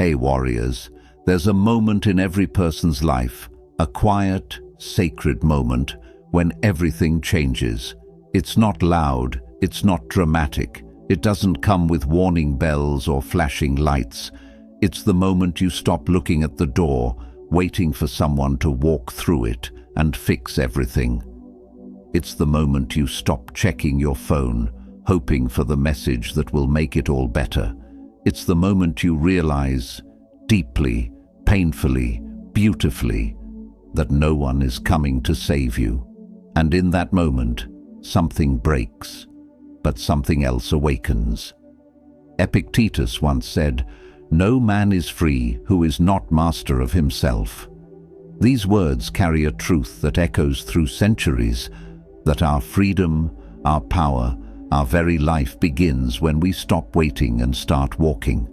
Hey warriors, there's a moment in every person's life, a quiet, sacred moment when everything changes. It's not loud, it's not dramatic, it doesn't come with warning bells or flashing lights. It's the moment you stop looking at the door, waiting for someone to walk through it and fix everything. It's the moment you stop checking your phone, hoping for the message that will make it all better. It's the moment you realize, deeply, painfully, beautifully, that no one is coming to save you. And in that moment, something breaks, but something else awakens. Epictetus once said, "No man is free who is not master of himself." These words carry a truth that echoes through centuries, that our freedom, our power, our very life begins when we stop waiting and start walking.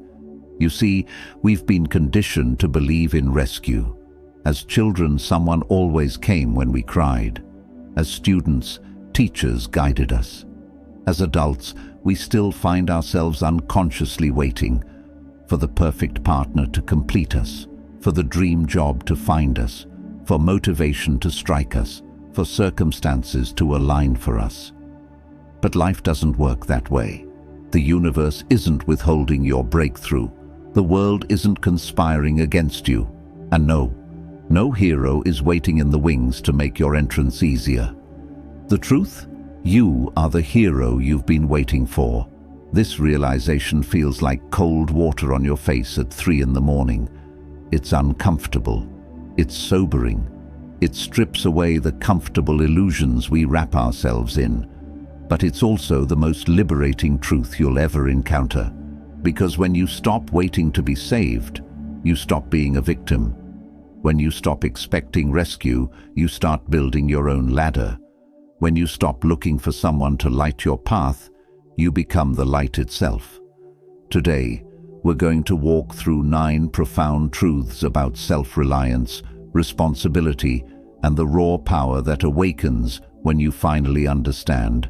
You see, we've been conditioned to believe in rescue. As children, someone always came when we cried. As students, teachers guided us. As adults, we still find ourselves unconsciously waiting for the perfect partner to complete us, for the dream job to find us, for motivation to strike us, for circumstances to align for us. But life doesn't work that way. The universe isn't withholding your breakthrough. The world isn't conspiring against you. And no hero is waiting in the wings to make your entrance easier. The truth? You are the hero you've been waiting for. This realization feels like cold water on your face at 3 in the morning. It's uncomfortable. It's sobering. It strips away the comfortable illusions we wrap ourselves in. But it's also the most liberating truth you'll ever encounter. Because when you stop waiting to be saved, you stop being a victim. When you stop expecting rescue, you start building your own ladder. When you stop looking for someone to light your path, you become the light itself. Today, we're going to walk through 9 profound truths about self-reliance, responsibility, and the raw power that awakens when you finally understand.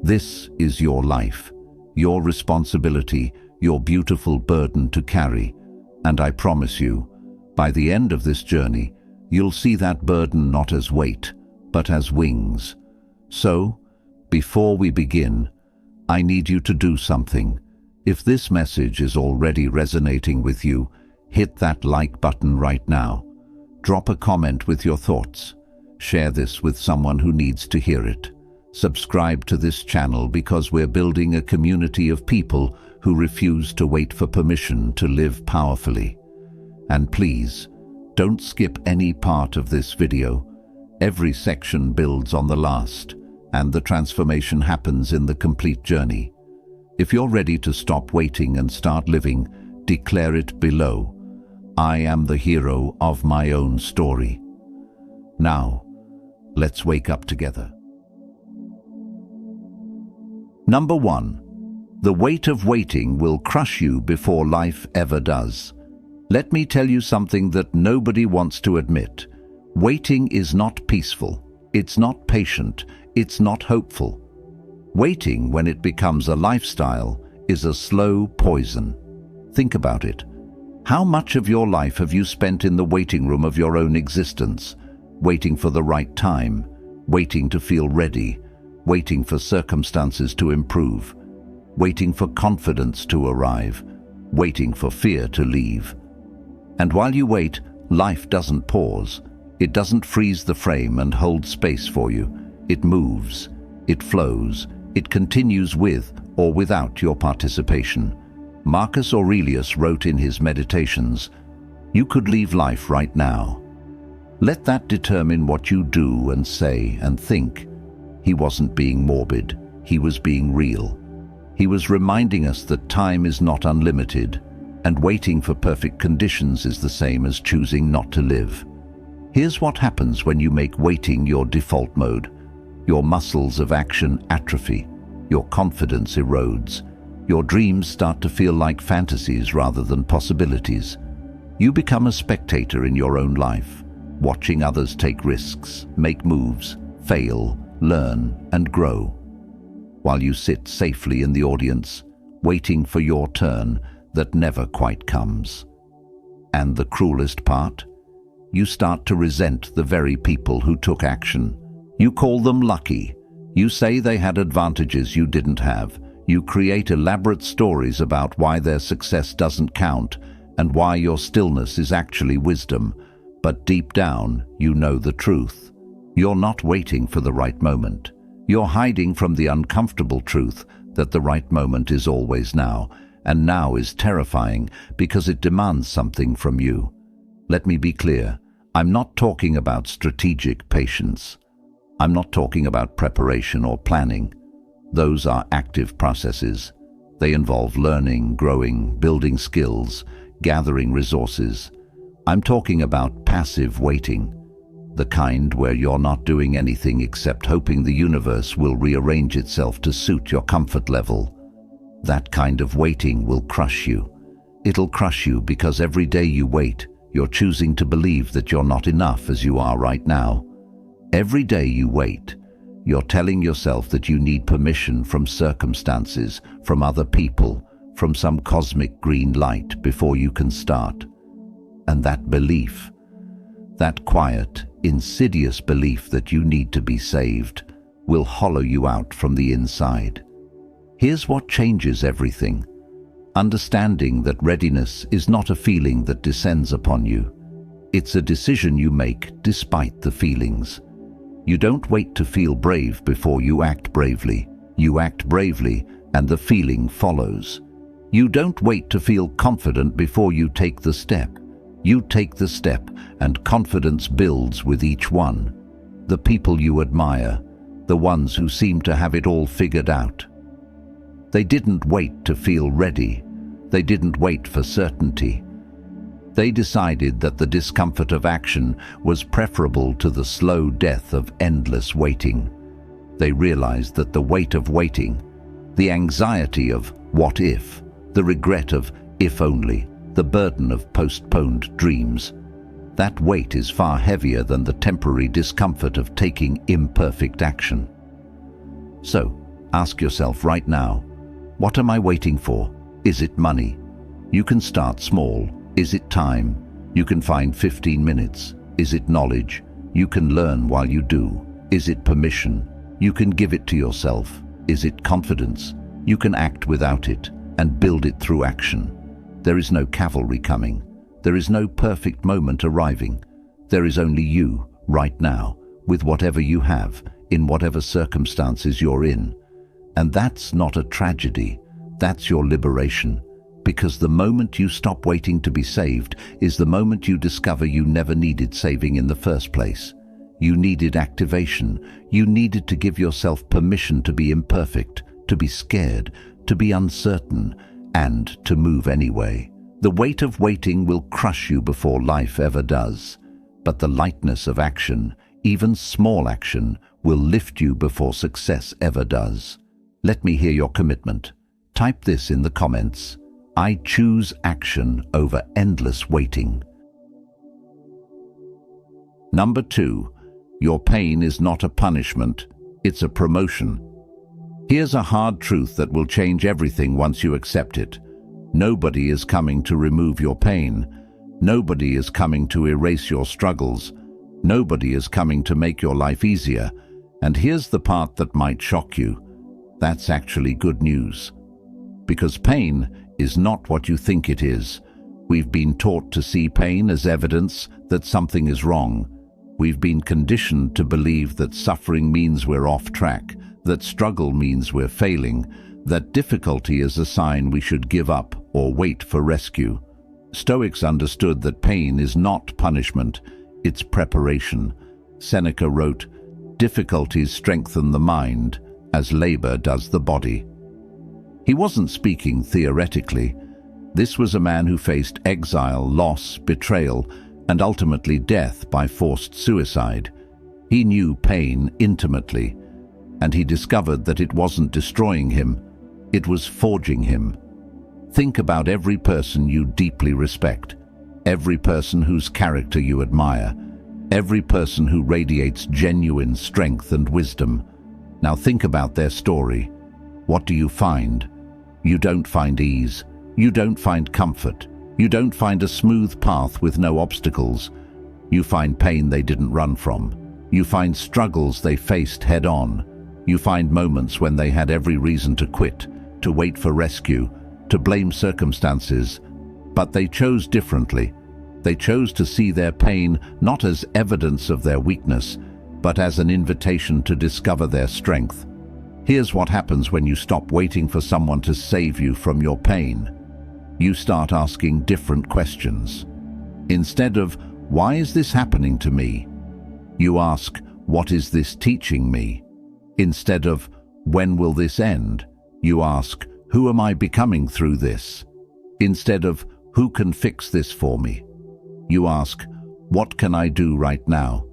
This is your life, your responsibility, your beautiful burden to carry. And I promise you, by the end of this journey, you'll see that burden not as weight, but as wings. So, before we begin, I need you to do something. If this message is already resonating with you, hit that like button right now. Drop a comment with your thoughts. Share this with someone who needs to hear it. Subscribe to this channel because we're building a community of people who refuse to wait for permission to live powerfully. And please, don't skip any part of this video. Every section builds on the last, and the transformation happens in the complete journey. If you're ready to stop waiting and start living, declare it below. I am the hero of my own story. Now, let's wake up together. Number 1. The weight of waiting will crush you before life ever does. Let me tell you something that nobody wants to admit. Waiting is not peaceful. It's not patient. It's not hopeful. Waiting, when it becomes a lifestyle, is a slow poison. Think about it. How much of your life have you spent in the waiting room of your own existence, waiting for the right time, waiting to feel ready, waiting for circumstances to improve, waiting for confidence to arrive, waiting for fear to leave? And while you wait, life doesn't pause. It doesn't freeze the frame and hold space for you. It moves, it flows, it continues with or without your participation. Marcus Aurelius wrote in his Meditations, "You could leave life right now." Let that determine what you do and say and think. He wasn't being morbid, he was being real. He was reminding us that time is not unlimited, and waiting for perfect conditions is the same as choosing not to live. Here's what happens when you make waiting your default mode. Your muscles of action atrophy, your confidence erodes, your dreams start to feel like fantasies rather than possibilities. You become a spectator in your own life, watching others take risks, make moves, fail, learn, and grow, while you sit safely in the audience, waiting for your turn that never quite comes. And the cruelest part? You start to resent the very people who took action. You call them lucky. You say they had advantages you didn't have. You create elaborate stories about why their success doesn't count and why your stillness is actually wisdom. But deep down, you know the truth. You're not waiting for the right moment. You're hiding from the uncomfortable truth that the right moment is always now, and now is terrifying because it demands something from you. Let me be clear. I'm not talking about strategic patience. I'm not talking about preparation or planning. Those are active processes. They involve learning, growing, building skills, gathering resources. I'm talking about passive waiting, the kind where you're not doing anything except hoping the universe will rearrange itself to suit your comfort level. That kind of waiting will crush you. It'll crush you because every day you wait, you're choosing to believe that you're not enough as you are right now. Every day you wait, you're telling yourself that you need permission from circumstances, from other people, from some cosmic green light before you can start. And that belief, that quiet, insidious belief that you need to be saved, will hollow you out from the inside. Here's what changes everything. Understanding that readiness is not a feeling that descends upon you. It's a decision you make despite the feelings. You don't wait to feel brave before you act bravely. You act bravely, and the feeling follows. You don't wait to feel confident before you take the step. You take the step, and confidence builds with each one. The people you admire, the ones who seem to have it all figured out. They didn't wait to feel ready. They didn't wait for certainty. They decided that the discomfort of action was preferable to the slow death of endless waiting. They realized that the weight of waiting, the anxiety of what if, the regret of if only, the burden of postponed dreams, that weight is far heavier than the temporary discomfort of taking imperfect action. So, ask yourself right now, what am I waiting for? Is it money? You can start small. Is it time? You can find 15 minutes. Is it knowledge? You can learn while you do. Is it permission? You can give it to yourself. Is it confidence? You can act without it and build it through action. There is no cavalry coming. There is no perfect moment arriving. There is only you, right now, with whatever you have, in whatever circumstances you're in. And that's not a tragedy. That's your liberation. Because the moment you stop waiting to be saved is the moment you discover you never needed saving in the first place. You needed activation. You needed to give yourself permission to be imperfect, to be scared, to be uncertain, and to move anyway. The weight of waiting will crush you before life ever does. But the lightness of action, even small action, will lift you before success ever does. Let me hear your commitment. Type this in the comments. I choose action over endless waiting. Number 2, your pain is not a punishment, it's a promotion. Here's a hard truth that will change everything once you accept it. Nobody is coming to remove your pain. Nobody is coming to erase your struggles. Nobody is coming to make your life easier. And here's the part that might shock you. That's actually good news. Because pain is not what you think it is. We've been taught to see pain as evidence that something is wrong. We've been conditioned to believe that suffering means we're off track, that struggle means we're failing, that difficulty is a sign we should give up or wait for rescue. Stoics understood that pain is not punishment, it's preparation. Seneca wrote, "Difficulties strengthen the mind, as labor does the body." He wasn't speaking theoretically. This was a man who faced exile, loss, betrayal, and ultimately death by forced suicide. He knew pain intimately, and he discovered that it wasn't destroying him, it was forging him. Think about every person you deeply respect, every person whose character you admire, every person who radiates genuine strength and wisdom. Now think about their story. What do you find? You don't find ease. You don't find comfort. You don't find a smooth path with no obstacles. You find pain they didn't run from. You find struggles they faced head-on. You find moments when they had every reason to quit, to wait for rescue, to blame circumstances. But they chose differently. They chose to see their pain not as evidence of their weakness, but as an invitation to discover their strength. Here's what happens when you stop waiting for someone to save you from your pain. You start asking different questions. Instead of, "Why is this happening to me?" you ask, "What is this teaching me?" Instead of, "When will this end?" you ask, "Who am I becoming through this?" Instead of, "Who can fix this for me?" you ask, "What can I do right now?"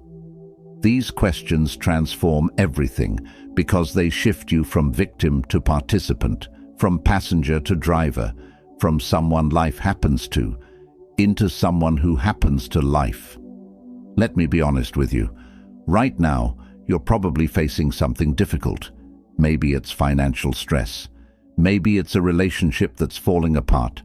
These questions transform everything because they shift you from victim to participant, from passenger to driver, from someone life happens to, into someone who happens to life. Let me be honest with you. Right now, you're probably facing something difficult. Maybe it's financial stress. Maybe it's a relationship that's falling apart.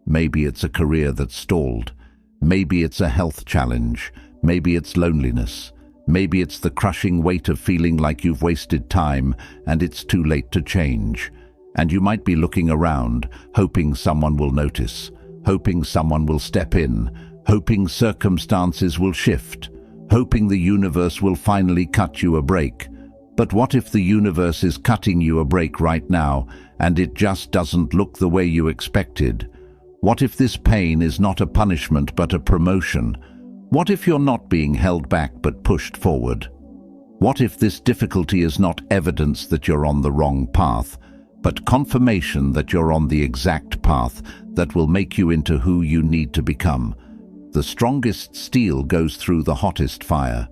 Maybe it's a career that's stalled. Maybe it's a health challenge. Maybe it's loneliness. Maybe it's the crushing weight of feeling like you've wasted time and it's too late to change. And you might be looking around, hoping someone will notice, hoping someone will step in, hoping circumstances will shift, hoping the universe will finally cut you a break. But what if the universe is cutting you a break right now and it just doesn't look the way you expected? What if this pain is not a punishment but a promotion? What if you're not being held back but pushed forward? What if this difficulty is not evidence that you're on the wrong path, but confirmation that you're on the exact path that will make you into who you need to become? The strongest steel goes through the hottest fire.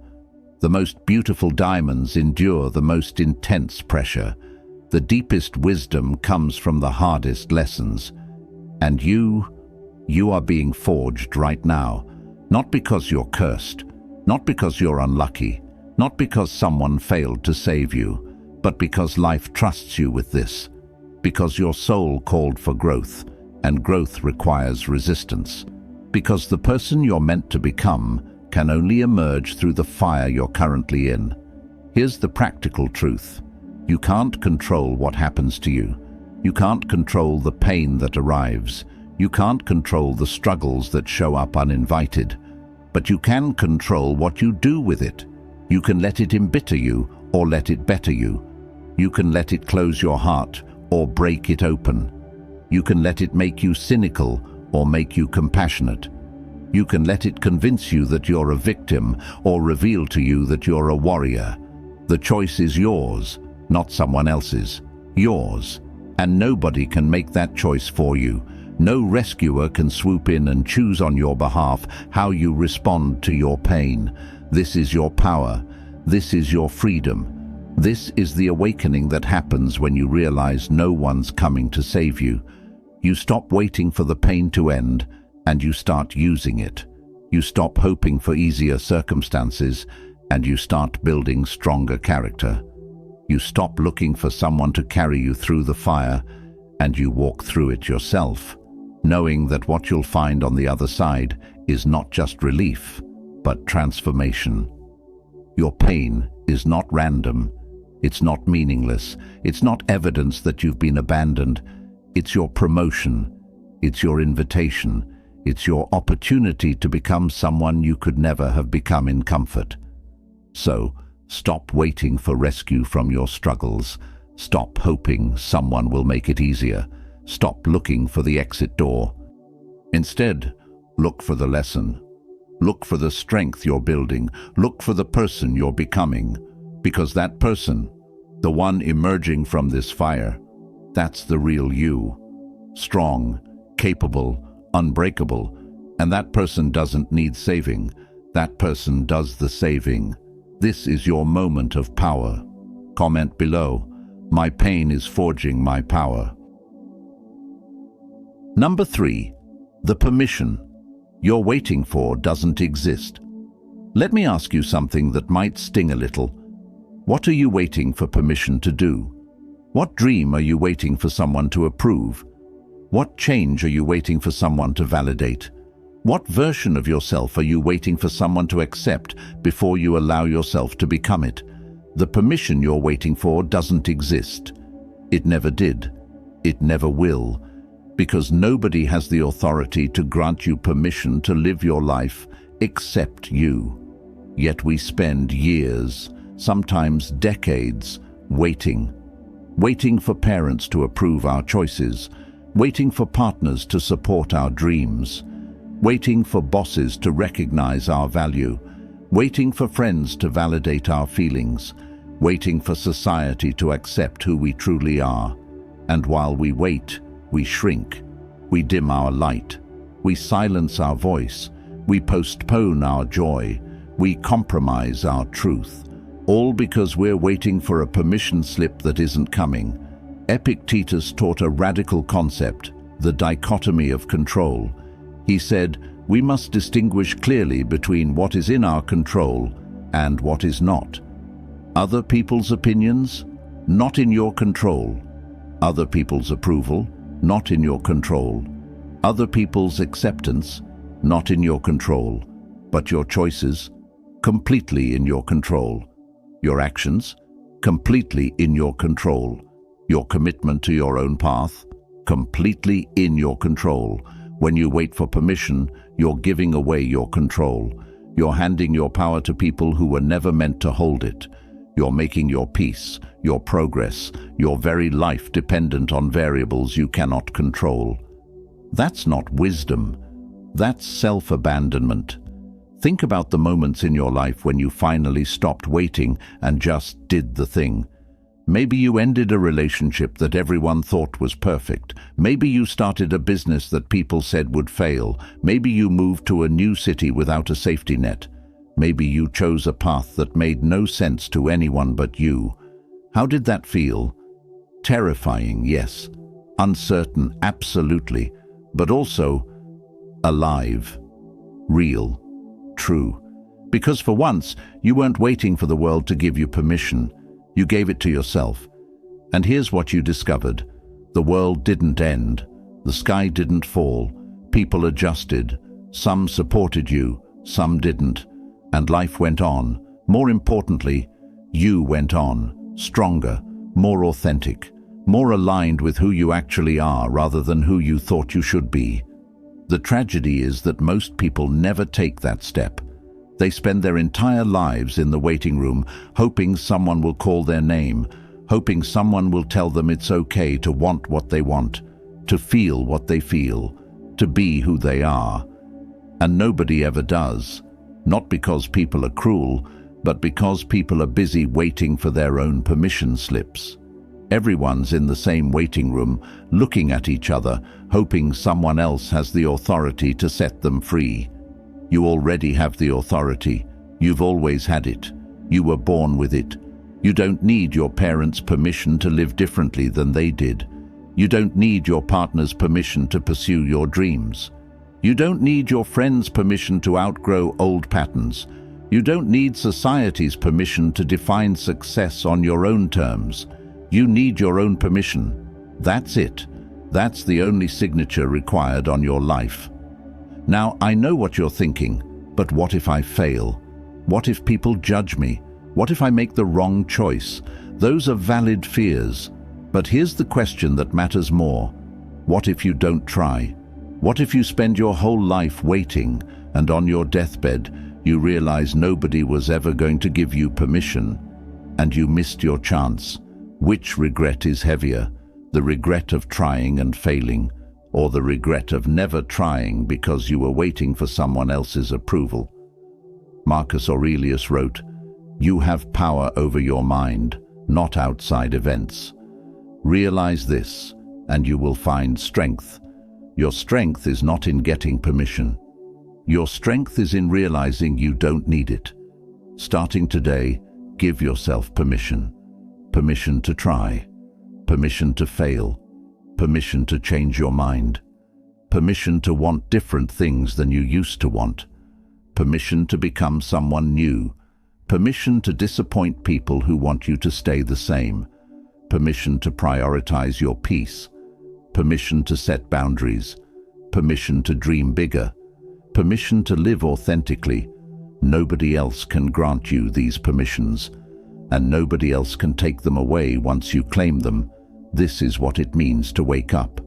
The most beautiful diamonds endure the most intense pressure. The deepest wisdom comes from the hardest lessons. And you are being forged right now. Not because you're cursed, not because you're unlucky, not because someone failed to save you, but because life trusts you with this. Because your soul called for growth, and growth requires resistance. Because the person you're meant to become can only emerge through the fire you're currently in. Here's the practical truth. You can't control what happens to you. You can't control the pain that arrives. You can't control the struggles that show up uninvited. But you can control what you do with it. You can let it embitter you or let it better you. You can let it close your heart or break it open. You can let it make you cynical or make you compassionate. You can let it convince you that you're a victim or reveal to you that you're a warrior. The choice is yours, not someone else's. Yours. And nobody can make that choice for you. No rescuer can swoop in and choose on your behalf how you respond to your pain. This is your power. This is your freedom. This is the awakening that happens when you realize no one's coming to save you. You stop waiting for the pain to end, and you start using it. You stop hoping for easier circumstances, and you start building stronger character. You stop looking for someone to carry you through the fire, and you walk through it yourself, knowing that what you'll find on the other side is not just relief, but transformation. Your pain is not random. It's not meaningless. It's not evidence that you've been abandoned. It's your promotion. It's your invitation. It's your opportunity to become someone you could never have become in comfort. So, stop waiting for rescue from your struggles. Stop hoping someone will make it easier. Stop looking for the exit door. Instead, look for the lesson. Look for the strength you're building. Look for the person you're becoming. Because that person, the one emerging from this fire, that's the real you. Strong, capable, unbreakable. And that person doesn't need saving. That person does the saving. This is your moment of power. Comment below. My pain is forging my power. Number 3. The permission you're waiting for doesn't exist. Let me ask you something that might sting a little. What are you waiting for permission to do? What dream are you waiting for someone to approve? What change are you waiting for someone to validate? What version of yourself are you waiting for someone to accept before you allow yourself to become it? The permission you're waiting for doesn't exist. It never did. It never will. Because nobody has the authority to grant you permission to live your life except you. Yet we spend years, sometimes decades, waiting. Waiting for parents to approve our choices. Waiting for partners to support our dreams. Waiting for bosses to recognize our value. Waiting for friends to validate our feelings. Waiting for society to accept who we truly are. And while we wait, we shrink. We dim our light. We silence our voice. We postpone our joy. We compromise our truth. All because we're waiting for a permission slip that isn't coming. Epictetus taught a radical concept, the dichotomy of control. He said, we must distinguish clearly between what is in our control and what is not. Other people's opinions, not in your control. Other people's approval, not in your control. Other people's acceptance, not in your control. But your choices, completely in your control. Your actions, completely in your control. Your commitment to your own path, completely in your control. When you wait for permission, you're giving away your control. You're handing your power to people who were never meant to hold it. You're making your peace, your progress, your very life dependent on variables you cannot control. That's not wisdom. That's self-abandonment. Think about the moments in your life when you finally stopped waiting and just did the thing. Maybe you ended a relationship that everyone thought was perfect. Maybe you started a business that people said would fail. Maybe you moved to a new city without a safety net. Maybe you chose a path that made no sense to anyone but you. How did that feel? Terrifying, yes. Uncertain, absolutely. But also alive. Real. True. Because for once, you weren't waiting for the world to give you permission. You gave it to yourself. And here's what you discovered. The world didn't end. The sky didn't fall. People adjusted. Some supported you, some didn't. And life went on. More importantly, you went on. Stronger, more authentic, more aligned with who you actually are rather than who you thought you should be. The tragedy is that most people never take that step. They spend their entire lives in the waiting room, hoping someone will call their name, hoping someone will tell them it's okay to want what they want, to feel what they feel, to be who they are. And nobody ever does. Not because people are cruel, but because people are busy waiting for their own permission slips. Everyone's in the same waiting room, looking at each other, hoping someone else has the authority to set them free. You already have the authority. You've always had it. You were born with it. You don't need your parents' permission to live differently than they did. You don't need your partner's permission to pursue your dreams. You don't need your friends' permission to outgrow old patterns. You don't need society's permission to define success on your own terms. You need your own permission. That's it. That's the only signature required on your life. Now, I know what you're thinking, but what if I fail? What if people judge me? What if I make the wrong choice? Those are valid fears. But here's the question that matters more. What if you don't try? What if you spend your whole life waiting, and on your deathbed, you realize nobody was ever going to give you permission, and you missed your chance? Which regret is heavier? The regret of trying and failing, or the regret of never trying because you were waiting for someone else's approval? Marcus Aurelius wrote, "You have power over your mind, not outside events. Realize this, and you will find strength. Your strength is not in getting permission. Your strength is in realizing you don't need it. Starting today, give yourself permission. Permission to try. Permission to fail. Permission to change your mind. Permission to want different things than you used to want. Permission to become someone new. Permission to disappoint people who want you to stay the same. Permission to prioritize your peace. permission to set boundaries, permission to dream bigger, permission to live authentically. Nobody else can grant you these permissions, and nobody else can take them away once you claim them. This is what it means to wake up.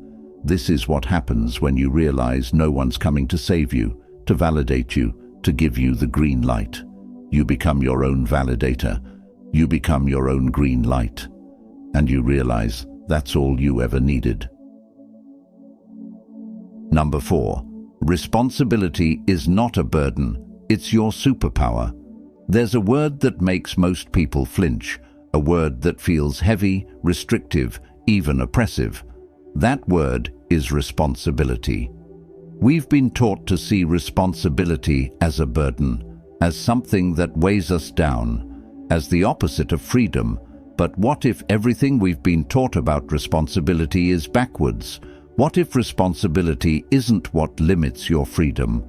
This is what happens when you realize no one's coming to save you, to validate you, to give you the green light. You become your own validator. You become your own green light. And you realize that's all you ever needed. Number 4. Responsibility is not a burden. It's your superpower. There's a word that makes most people flinch, a word that feels heavy, restrictive, even oppressive. That word is responsibility. We've been taught to see responsibility as a burden, as something that weighs us down, as the opposite of freedom. But what if everything we've been taught about responsibility is backwards? What if responsibility isn't what limits your freedom,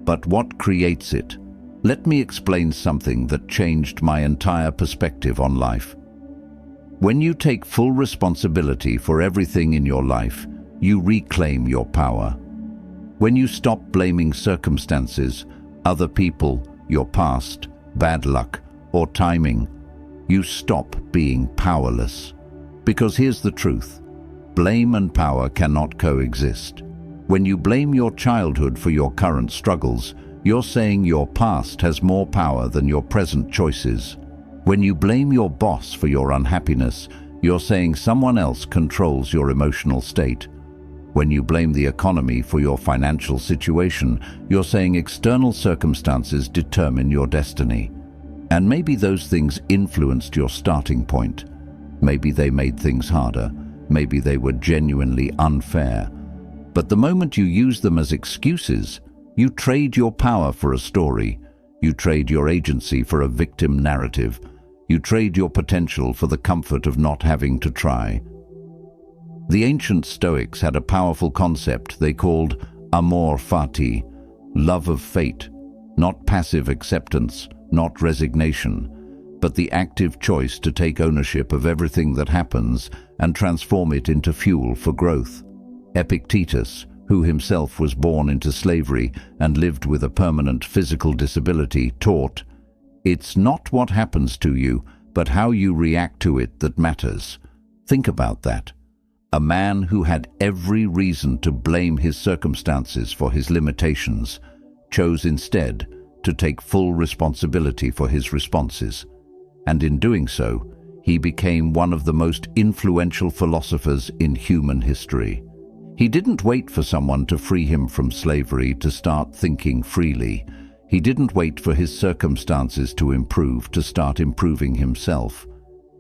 but what creates it? Let me explain something that changed my entire perspective on life. When you take full responsibility for everything in your life, you reclaim your power. When you stop blaming circumstances, other people, your past, bad luck, or timing, you stop being powerless. Because here's the truth: blame and power cannot coexist. When you blame your childhood for your current struggles, you're saying your past has more power than your present choices. When you blame your boss for your unhappiness, you're saying someone else controls your emotional state. When you blame the economy for your financial situation, you're saying external circumstances determine your destiny. And maybe those things influenced your starting point. Maybe they made things harder. Maybe they were genuinely unfair. But the moment you use them as excuses, you trade your power for a story. You trade your agency for a victim narrative. You trade your potential for the comfort of not having to try. The ancient Stoics had a powerful concept they called amor fati, love of fate, not passive acceptance, not resignation, but the active choice to take ownership of everything that happens and transform it into fuel for growth. Epictetus, who himself was born into slavery and lived with a permanent physical disability, taught, "It's not what happens to you, but how you react to it that matters." Think about that. A man who had every reason to blame his circumstances for his limitations chose instead to take full responsibility for his responses. And in doing so, he became one of the most influential philosophers in human history. He didn't wait for someone to free him from slavery to start thinking freely. He didn't wait for his circumstances to improve to start improving himself.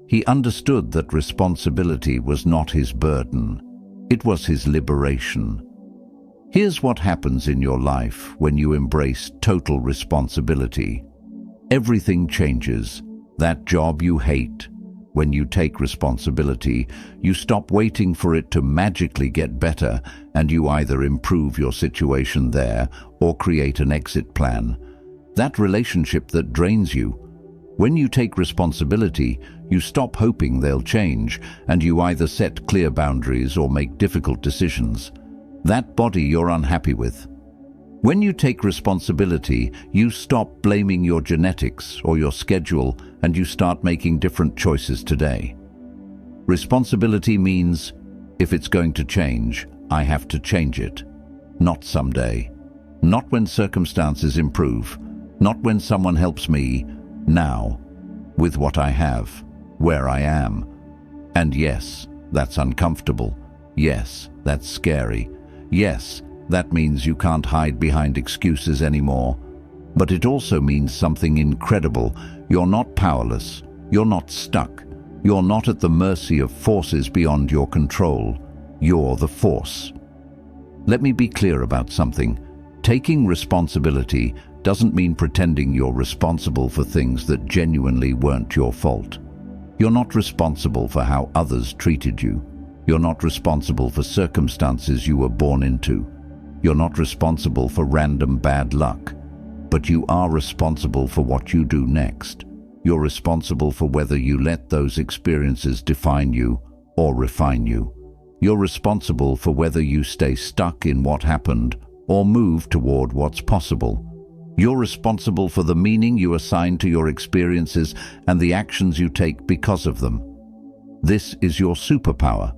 He understood that responsibility was not his burden. It was his liberation. Here's what happens in your life when you embrace total responsibility. Everything changes. That job you hate. When you take responsibility, you stop waiting for it to magically get better, and you either improve your situation there or create an exit plan. That relationship that drains you. When you take responsibility, you stop hoping they'll change, and you either set clear boundaries or make difficult decisions. That body you're unhappy with. When you take responsibility, you stop blaming your genetics or your schedule, and you start making different choices today. Responsibility means, if it's going to change, I have to change it. Not someday. Not when circumstances improve. Not when someone helps me. Now. With what I have. Where I am. And yes, that's uncomfortable. Yes, that's scary. Yes, that means you can't hide behind excuses anymore. But it also means something incredible. You're not powerless. You're not stuck. You're not at the mercy of forces beyond your control. You're the force. Let me be clear about something. Taking responsibility doesn't mean pretending you're responsible for things that genuinely weren't your fault. You're not responsible for how others treated you. You're not responsible for circumstances you were born into. You're not responsible for random bad luck. But you are responsible for what you do next. You're responsible for whether you let those experiences define you or refine you. You're responsible for whether you stay stuck in what happened or move toward what's possible. You're responsible for the meaning you assign to your experiences and the actions you take because of them. This is your superpower.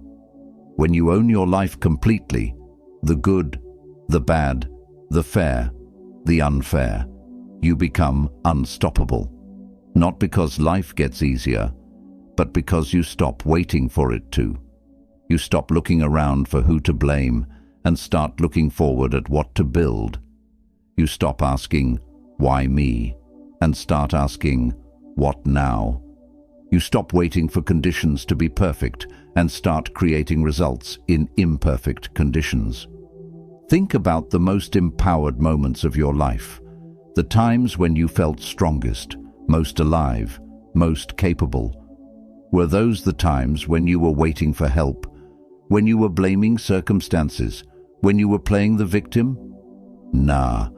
When you own your life completely, the good, the bad, the fair, the unfair, you become unstoppable. Not because life gets easier, but because you stop waiting for it to. You stop looking around for who to blame and start looking forward at what to build. You stop asking, "Why me?" and start asking, "What now?" You stop waiting for conditions to be perfect and start creating results in imperfect conditions. Think about the most empowered moments of your life, the times when you felt strongest, most alive, most capable. Were those the times when you were waiting for help, when you were blaming circumstances, when you were playing the victim? Nah,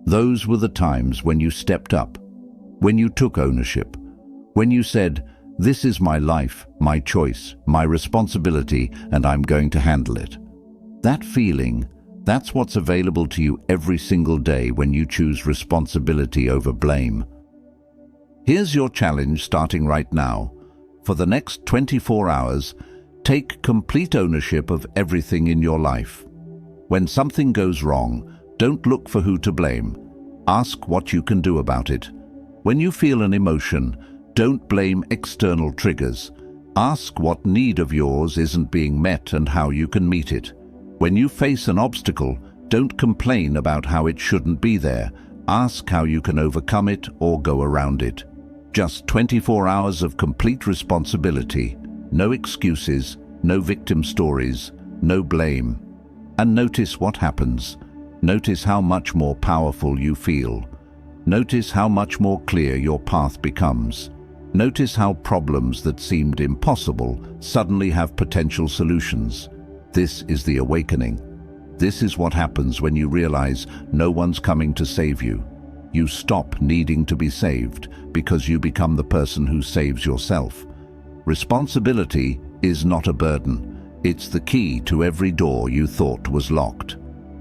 those were the times when you stepped up, when you took ownership, when you said, "This is my life, my choice, my responsibility, and I'm going to handle it." That feeling, that's what's available to you every single day when you choose responsibility over blame. Here's your challenge starting right now. For the next 24 hours, take complete ownership of everything in your life. When something goes wrong, don't look for who to blame. Ask what you can do about it. When you feel an emotion, don't blame external triggers. Ask what need of yours isn't being met and how you can meet it. When you face an obstacle, don't complain about how it shouldn't be there. Ask how you can overcome it or go around it. Just 24 hours of complete responsibility. No excuses, no victim stories, no blame. And notice what happens. Notice how much more powerful you feel. Notice how much more clear your path becomes. Notice how problems that seemed impossible suddenly have potential solutions. This is the awakening. This is what happens when you realize no one's coming to save you. You stop needing to be saved because you become the person who saves yourself. Responsibility is not a burden. It's the key to every door you thought was locked.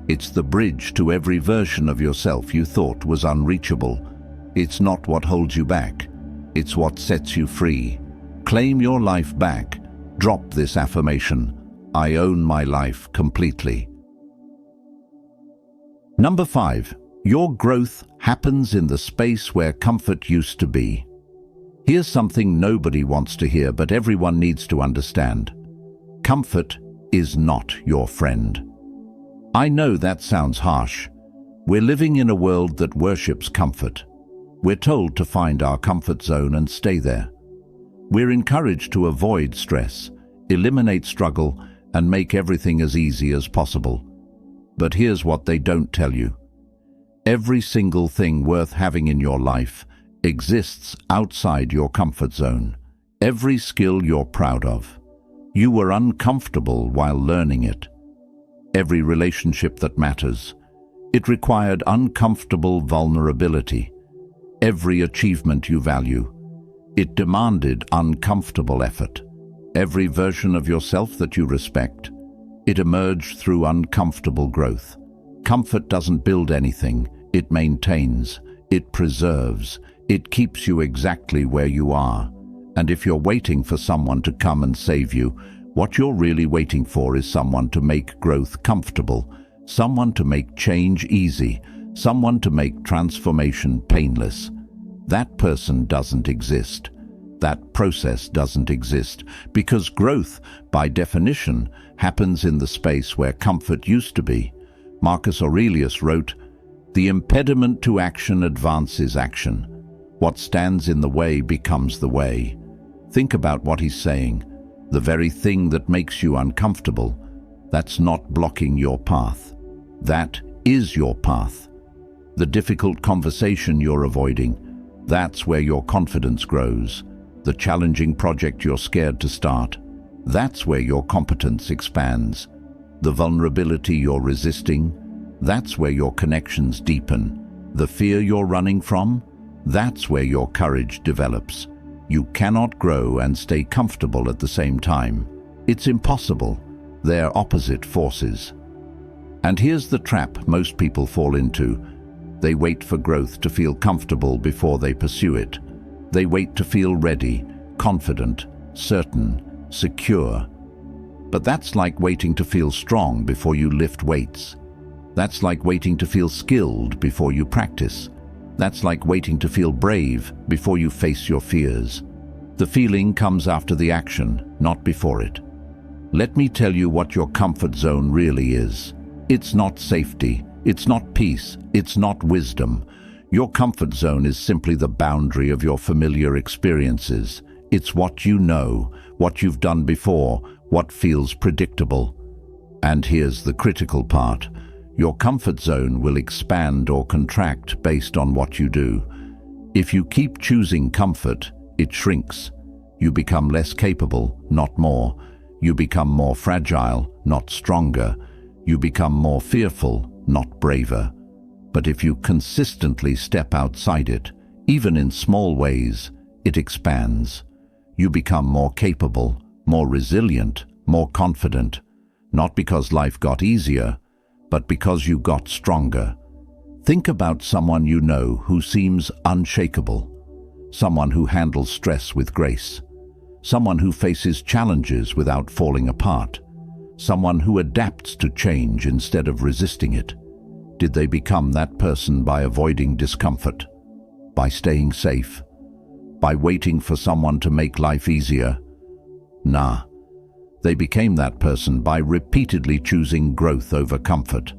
It's the bridge to every version of yourself you thought was unreachable. It's not what holds you back. It's what sets you free. Claim your life back. Drop this affirmation. I own my life completely. Number 5. Your growth happens in the space where comfort used to be. Here's something nobody wants to hear, but everyone needs to understand. Comfort is not your friend. I know that sounds harsh. We're living in a world that worships comfort. We're told to find our comfort zone and stay there. We're encouraged to avoid stress, eliminate struggle, and make everything as easy as possible. But here's what they don't tell you. Every single thing worth having in your life exists outside your comfort zone. Every skill you're proud of. You were uncomfortable while learning it. Every relationship that matters. It required uncomfortable vulnerability. Every achievement you value. It demanded uncomfortable effort. Every version of yourself that you respect. It emerged through uncomfortable growth. Comfort doesn't build anything. It maintains. It preserves. It keeps you exactly where you are. And if you're waiting for someone to come and save you, what you're really waiting for is someone to make growth comfortable, someone to make change easy, someone to make transformation painless. That person doesn't exist. That process doesn't exist, because growth, by definition, happens in the space where comfort used to be. Marcus Aurelius wrote, "The impediment to action advances action. What stands in the way becomes the way." Think about what he's saying. The very thing that makes you uncomfortable, that's not blocking your path. That is your path. The difficult conversation you're avoiding, that's where your confidence grows. The challenging project you're scared to start, that's where your competence expands. The vulnerability you're resisting, that's where your connections deepen. The fear you're running from, that's where your courage develops. You cannot grow and stay comfortable at the same time. It's impossible. They're opposite forces. And here's the trap most people fall into. They wait for growth to feel comfortable before they pursue it. They wait to feel ready, confident, certain, secure. But that's like waiting to feel strong before you lift weights. That's like waiting to feel skilled before you practice. That's like waiting to feel brave before you face your fears. The feeling comes after the action, not before it. Let me tell you what your comfort zone really is. It's not safety. It's not peace. It's not wisdom. Your comfort zone is simply the boundary of your familiar experiences. It's what you know, what you've done before, what feels predictable. And here's the critical part. Your comfort zone will expand or contract based on what you do. If you keep choosing comfort, it shrinks. You become less capable, not more. You become more fragile, not stronger. You become more fearful, not braver. But if you consistently step outside it, even in small ways, it expands. You become more capable, more resilient, more confident, not because life got easier, but because you got stronger. Think about someone you know who seems unshakable, someone who handles stress with grace, someone who faces challenges without falling apart, someone who adapts to change instead of resisting it. Did they become that person by avoiding discomfort, by staying safe, by waiting for someone to make life easier? Nah. They became that person by repeatedly choosing growth over comfort,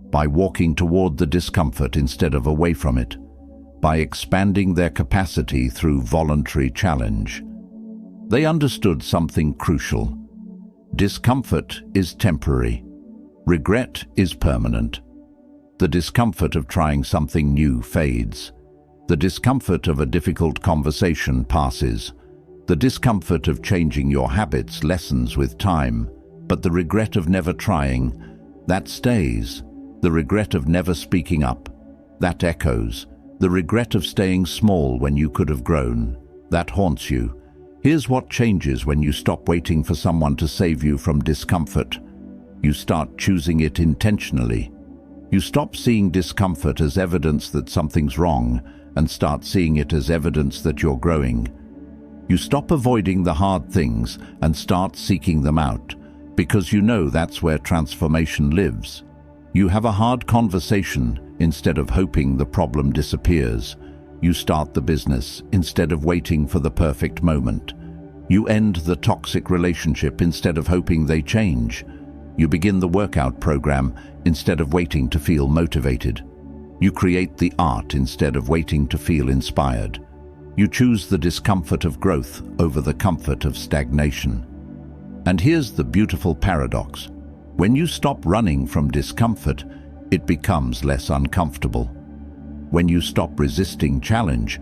by walking toward the discomfort instead of away from it, by expanding their capacity through voluntary challenge. They understood something crucial. Discomfort is temporary. Regret is permanent. The discomfort of trying something new fades. The discomfort of a difficult conversation passes. The discomfort of changing your habits lessens with time, but the regret of never trying, that stays. The regret of never speaking up, that echoes. The regret of staying small when you could have grown, that haunts you. Here's what changes when you stop waiting for someone to save you from discomfort. You start choosing it intentionally. You stop seeing discomfort as evidence that something's wrong and start seeing it as evidence that you're growing. You stop avoiding the hard things and start seeking them out, because you know that's where transformation lives. You have a hard conversation instead of hoping the problem disappears. You start the business instead of waiting for the perfect moment. You end the toxic relationship instead of hoping they change. You begin the workout program instead of waiting to feel motivated. You create the art instead of waiting to feel inspired. You choose the discomfort of growth over the comfort of stagnation. And here's the beautiful paradox. When you stop running from discomfort, it becomes less uncomfortable. When you stop resisting challenge,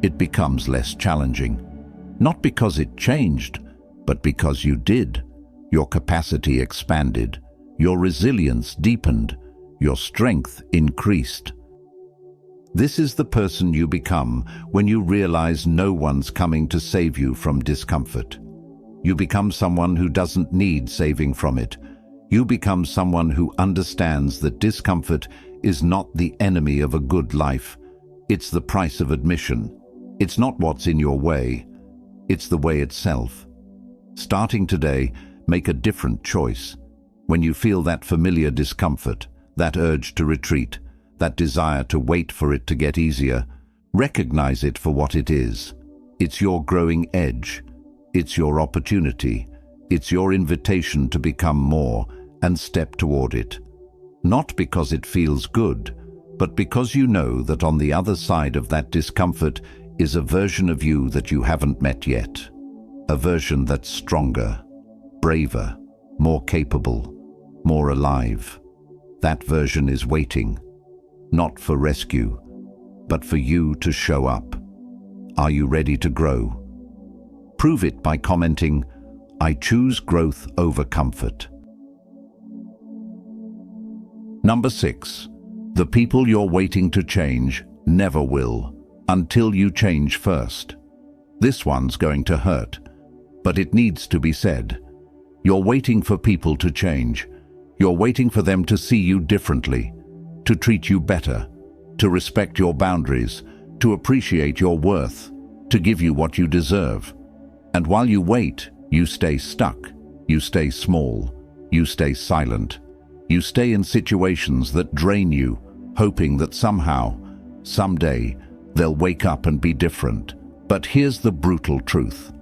it becomes less challenging. Not because it changed, but because you did. Your capacity expanded. Your resilience deepened. Your strength increased. This is the person you become when you realize no one's coming to save you from discomfort. You become someone who doesn't need saving from it. You become someone who understands that discomfort is not the enemy of a good life. It's the price of admission. It's not what's in your way. It's the way itself. Starting today, make a different choice. When you feel that familiar discomfort, that urge to retreat, that desire to wait for it to get easier, recognize it for what it is. It's your growing edge. It's your opportunity. It's your invitation to become more and step toward it. Not because it feels good, but because you know that on the other side of that discomfort is a version of you that you haven't met yet. A version that's stronger, braver, more capable, more alive. That version is waiting. Not for rescue, but for you to show up. Are you ready to grow? Prove it by commenting, "I choose growth over comfort." Number 6. The people you're waiting to change never will, until you change first. This one's going to hurt, but it needs to be said. You're waiting for people to change. You're waiting for them to see you differently, to treat you better, to respect your boundaries, to appreciate your worth, to give you what you deserve. And while you wait, you stay stuck, you stay small, you stay silent. You stay in situations that drain you, hoping that somehow, someday, they'll wake up and be different. But here's the brutal truth.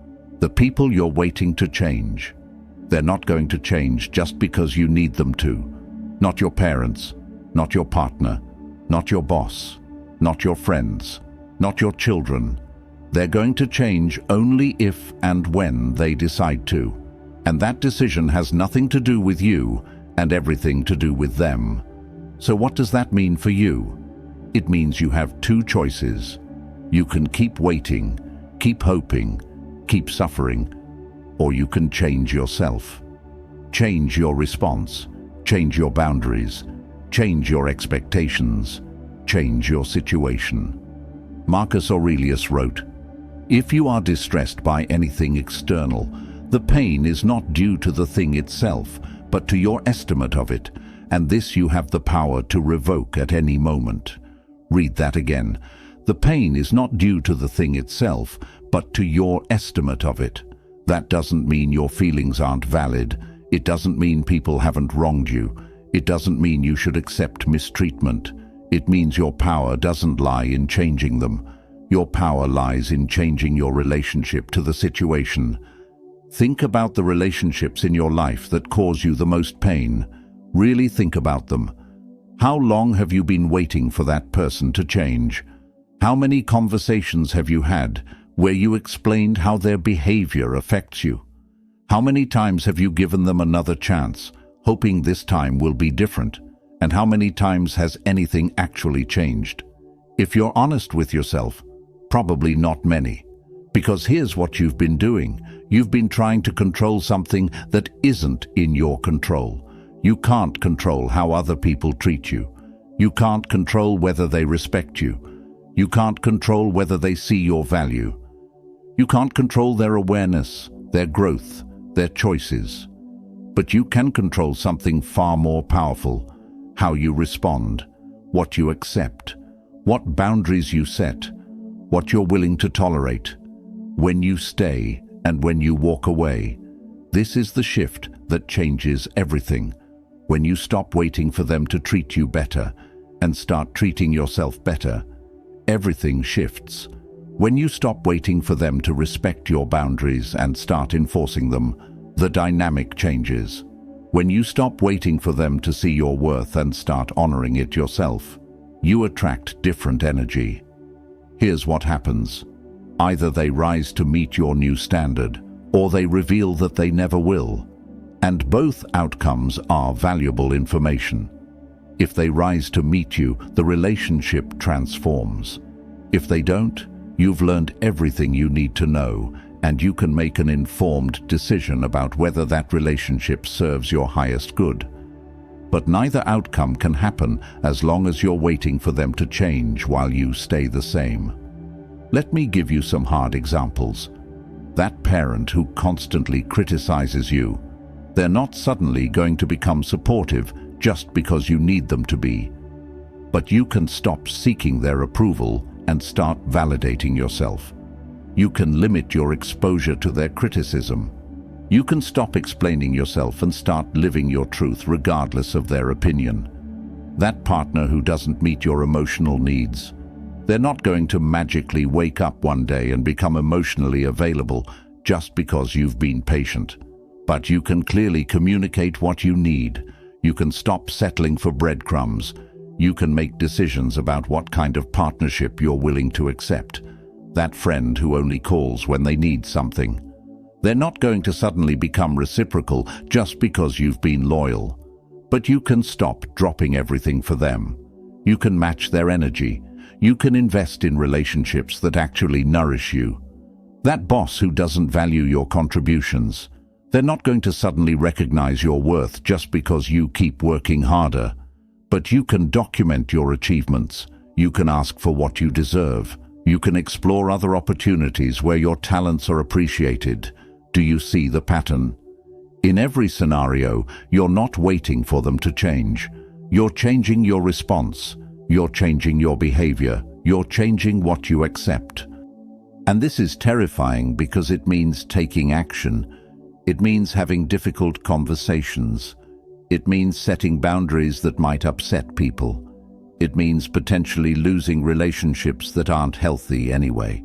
The people you're waiting to change, they're not going to change just because you need them to. Not your parents, not your partner, not your boss, not your friends, not your children. They're going to change only if and when they decide to. And that decision has nothing to do with you and everything to do with them. So what does that mean for you? It means you have two choices. You can keep waiting, keep hoping, keep suffering, or you can change yourself. Change your response, change your boundaries, change your expectations, change your situation. Marcus Aurelius wrote, "If you are distressed by anything external, the pain is not due to the thing itself, but to your estimate of it, and this you have the power to revoke at any moment." Read that again. The pain is not due to the thing itself, but to your estimate of it. That doesn't mean your feelings aren't valid. It doesn't mean people haven't wronged you. It doesn't mean you should accept mistreatment. It means your power doesn't lie in changing them. Your power lies in changing your relationship to the situation. Think about the relationships in your life that cause you the most pain. Really think about them. How long have you been waiting for that person to change? How many conversations have you had where you explained how their behavior affects you? How many times have you given them another chance, hoping this time will be different? And how many times has anything actually changed? If you're honest with yourself, probably not many. Because here's what you've been doing. You've been trying to control something that isn't in your control. You can't control how other people treat you. You can't control whether they respect you. You can't control whether they see your value. You can't control their awareness, their growth, their choices. But you can control something far more powerful: how you respond, what you accept, what boundaries you set, what you're willing to tolerate, when you stay and when you walk away. This is the shift that changes everything. When you stop waiting for them to treat you better and start treating yourself better, everything shifts. When you stop waiting for them to respect your boundaries and start enforcing them, the dynamic changes. When you stop waiting for them to see your worth and start honoring it yourself, you attract different energy. Here's what happens. Either they rise to meet your new standard, or they reveal that they never will. And both outcomes are valuable information. If they rise to meet you, the relationship transforms. If they don't, you've learned everything you need to know, and you can make an informed decision about whether that relationship serves your highest good. But neither outcome can happen as long as you're waiting for them to change while you stay the same. Let me give you some hard examples. That parent who constantly criticizes you, they're not suddenly going to become supportive just because you need them to be. But you can stop seeking their approval and start validating yourself. You can limit your exposure to their criticism. You can stop explaining yourself and start living your truth regardless of their opinion. That partner who doesn't meet your emotional needs, they're not going to magically wake up one day and become emotionally available just because you've been patient. But you can clearly communicate what you need. You can stop settling for breadcrumbs. You can make decisions about what kind of partnership you're willing to accept. That friend who only calls when they need something. They're not going to suddenly become reciprocal just because you've been loyal. But you can stop dropping everything for them. You can match their energy. You can invest in relationships that actually nourish you. That boss who doesn't value your contributions, they're not going to suddenly recognize your worth just because you keep working harder. But you can document your achievements. You can ask for what you deserve. You can explore other opportunities where your talents are appreciated. Do you see the pattern? In every scenario, you're not waiting for them to change. You're changing your response. You're changing your behavior. You're changing what you accept. And this is terrifying because it means taking action. It means having difficult conversations. It means setting boundaries that might upset people. It means potentially losing relationships that aren't healthy anyway.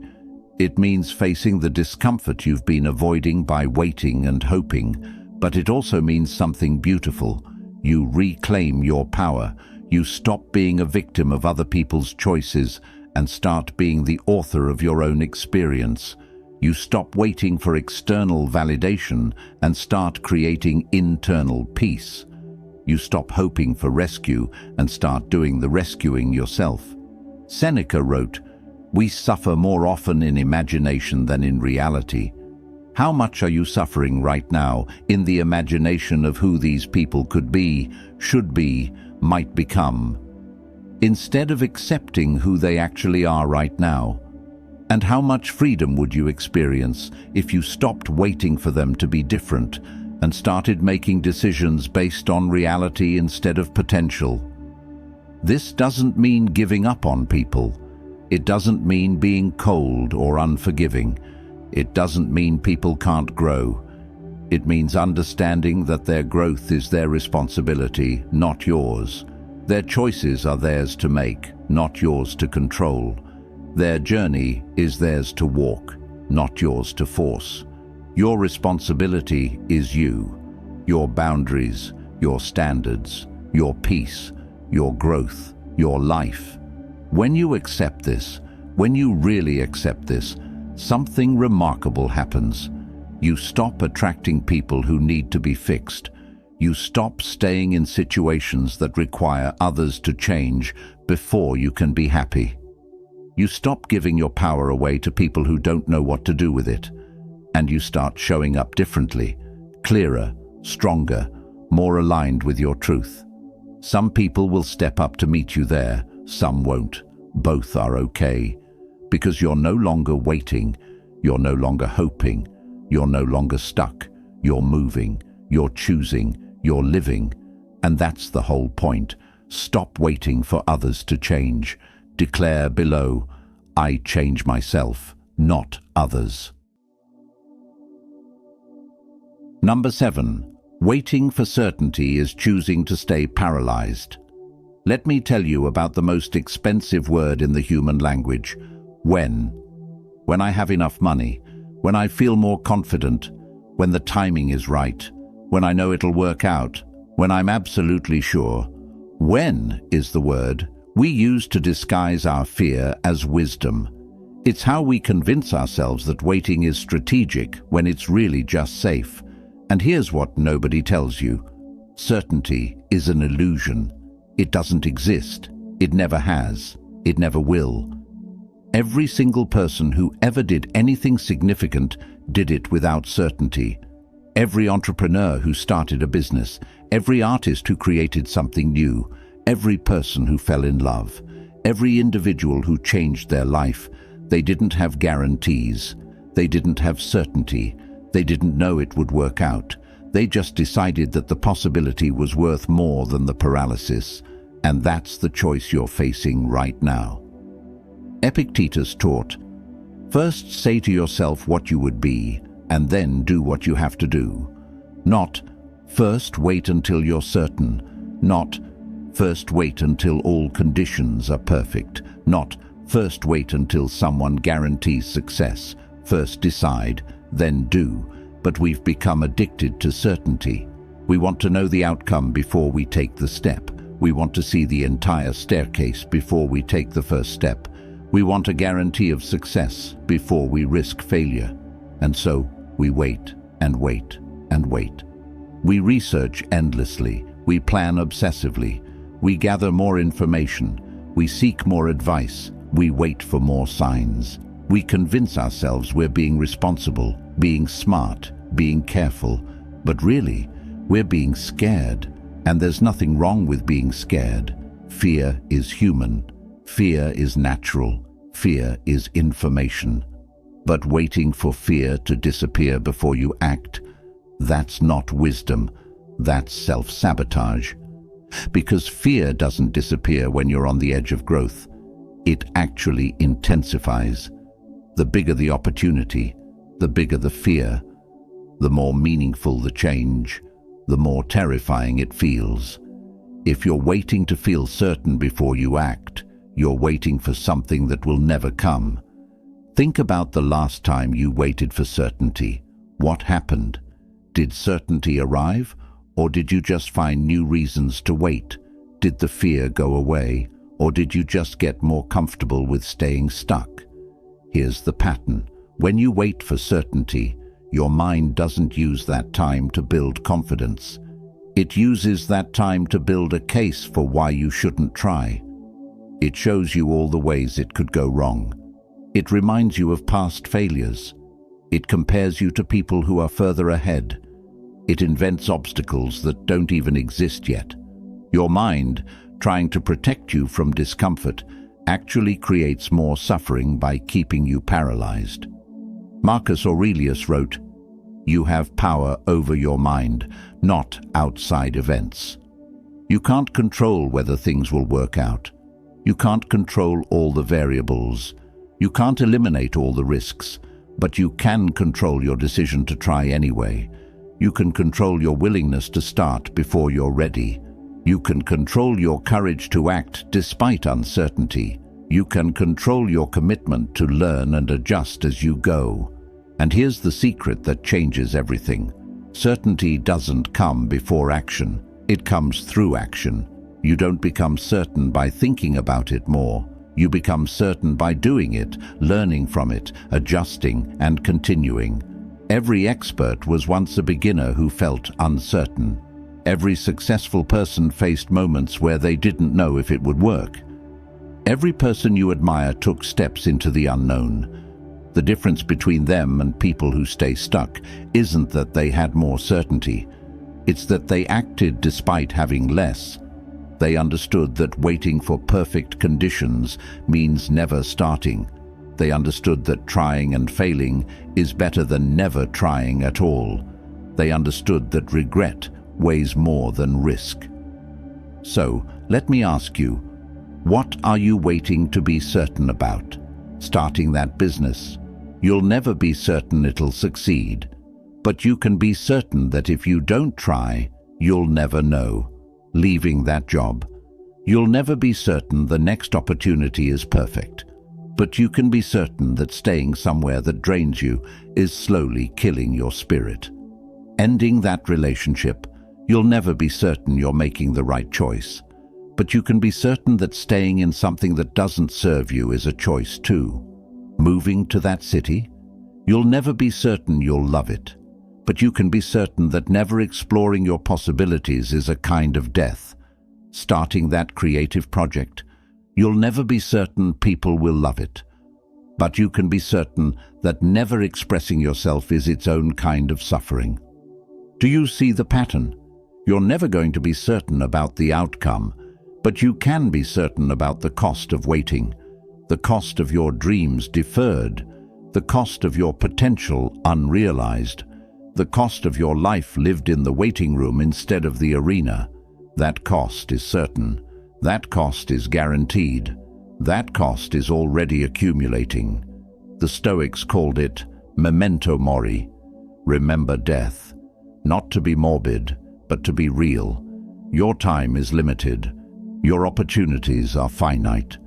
It means facing the discomfort you've been avoiding by waiting and hoping. But it also means something beautiful. You reclaim your power. You stop being a victim of other people's choices and start being the author of your own experience. You stop waiting for external validation and start creating internal peace. You stop hoping for rescue and start doing the rescuing yourself. Seneca wrote, "We suffer more often in imagination than in reality." How much are you suffering right now in the imagination of who these people could be, should be, might become, instead of accepting who they actually are right now? And how much freedom would you experience if you stopped waiting for them to be different and started making decisions based on reality instead of potential? This doesn't mean giving up on people. It doesn't mean being cold or unforgiving. It doesn't mean people can't grow. It means understanding that their growth is their responsibility, not yours. Their choices are theirs to make, not yours to control. Their journey is theirs to walk, not yours to force. Your responsibility is you, your boundaries, your standards, your peace, your growth, your life. When you accept this, when you really accept this, something remarkable happens. You stop attracting people who need to be fixed. You stop staying in situations that require others to change before you can be happy. You stop giving your power away to people who don't know what to do with it. And you start showing up differently, clearer, stronger, more aligned with your truth. Some people will step up to meet you there, some won't. Both are okay. Because you're no longer waiting, you're no longer hoping, you're no longer stuck, you're moving, you're choosing, you're living. And that's the whole point. Stop waiting for others to change. Declare below, I change myself, not others. Number 7. Waiting for certainty is choosing to stay paralyzed. Let me tell you about the most expensive word in the human language. When. When I have enough money, when I feel more confident, when the timing is right, when I know it'll work out, when I'm absolutely sure. When is the word we use to disguise our fear as wisdom. It's how we convince ourselves that waiting is strategic when it's really just safe. And here's what nobody tells you. Certainty is an illusion. It doesn't exist. It never has. It never will. Every single person who ever did anything significant did it without certainty. Every entrepreneur who started a business, every artist who created something new, every person who fell in love, every individual who changed their life, they didn't have guarantees. They didn't have certainty. They didn't know it would work out. They just decided that the possibility was worth more than the paralysis. And that's the choice you're facing right now. Epictetus taught, first say to yourself what you would be, and then do what you have to do. Not, first wait until you're certain. Not, first wait until all conditions are perfect. Not, first wait until someone guarantees success. First decide, then do. But we've become addicted to certainty. We want to know the outcome before we take the step. We want to see the entire staircase before we take the first step. We want a guarantee of success before we risk failure. And so we wait and wait and wait. We research endlessly. We plan obsessively. We gather more information. We seek more advice. We wait for more signs. We convince ourselves we're being responsible, being smart, being careful. But really, we're being scared. And there's nothing wrong with being scared. Fear is human. Fear is natural. Fear is information. But waiting for fear to disappear before you act, That's not wisdom, that's self-sabotage. Because fear doesn't disappear when you're on the edge of growth. It actually intensifies. The bigger the opportunity, the bigger the fear. The more meaningful the change, the more terrifying it feels. If you're waiting to feel certain before you act, you're waiting for something that will never come. Think about the last time you waited for certainty. What happened? Did certainty arrive, or did you just find new reasons to wait? Did the fear go away, or did you just get more comfortable with staying stuck? Here's the pattern. When you wait for certainty, your mind doesn't use that time to build confidence. It uses that time to build a case for why you shouldn't try. It shows you all the ways it could go wrong. It reminds you of past failures. It compares you to people who are further ahead. It invents obstacles that don't even exist yet. Your mind, trying to protect you from discomfort, actually creates more suffering by keeping you paralyzed. Marcus Aurelius wrote, "You have power over your mind, not outside events." You can't control whether things will work out. You can't control all the variables. You can't eliminate all the risks, but you can control your decision to try anyway. You can control your willingness to start before you're ready. You can control your courage to act despite uncertainty. You can control your commitment to learn and adjust as you go. And here's the secret that changes everything. Certainty doesn't come before action. It comes through action. You don't become certain by thinking about it more. You become certain by doing it, learning from it, adjusting and continuing. Every expert was once a beginner who felt uncertain. Every successful person faced moments where they didn't know if it would work. Every person you admire took steps into the unknown. The difference between them and people who stay stuck isn't that they had more certainty. It's that they acted despite having less. They understood that waiting for perfect conditions means never starting. They understood that trying and failing is better than never trying at all. They understood that regret weighs more than risk. So, let me ask you, what are you waiting to be certain about? Starting that business? You'll never be certain it'll succeed, but you can be certain that if you don't try, you'll never know. Leaving that job? You'll never be certain the next opportunity is perfect, but you can be certain that staying somewhere that drains you is slowly killing your spirit. Ending that relationship? You'll never be certain you're making the right choice, but you can be certain that staying in something that doesn't serve you is a choice too. Moving to that city? You'll never be certain you'll love it, but you can be certain that never exploring your possibilities is a kind of death. Starting that creative project? You'll never be certain people will love it, but you can be certain that never expressing yourself is its own kind of suffering. Do you see the pattern? You're never going to be certain about the outcome, but you can be certain about the cost of waiting, the cost of your dreams deferred, the cost of your potential unrealized, the cost of your life lived in the waiting room instead of the arena. That cost is certain. That cost is guaranteed. That cost is already accumulating. The Stoics called it memento mori, remember death. Not to be morbid, but to be real. Your time is limited. Your opportunities are finite.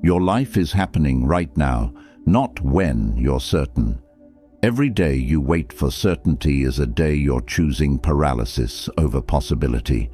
Your life is happening right now, not when you're certain. Every day you wait for certainty is a day you're choosing paralysis over possibility.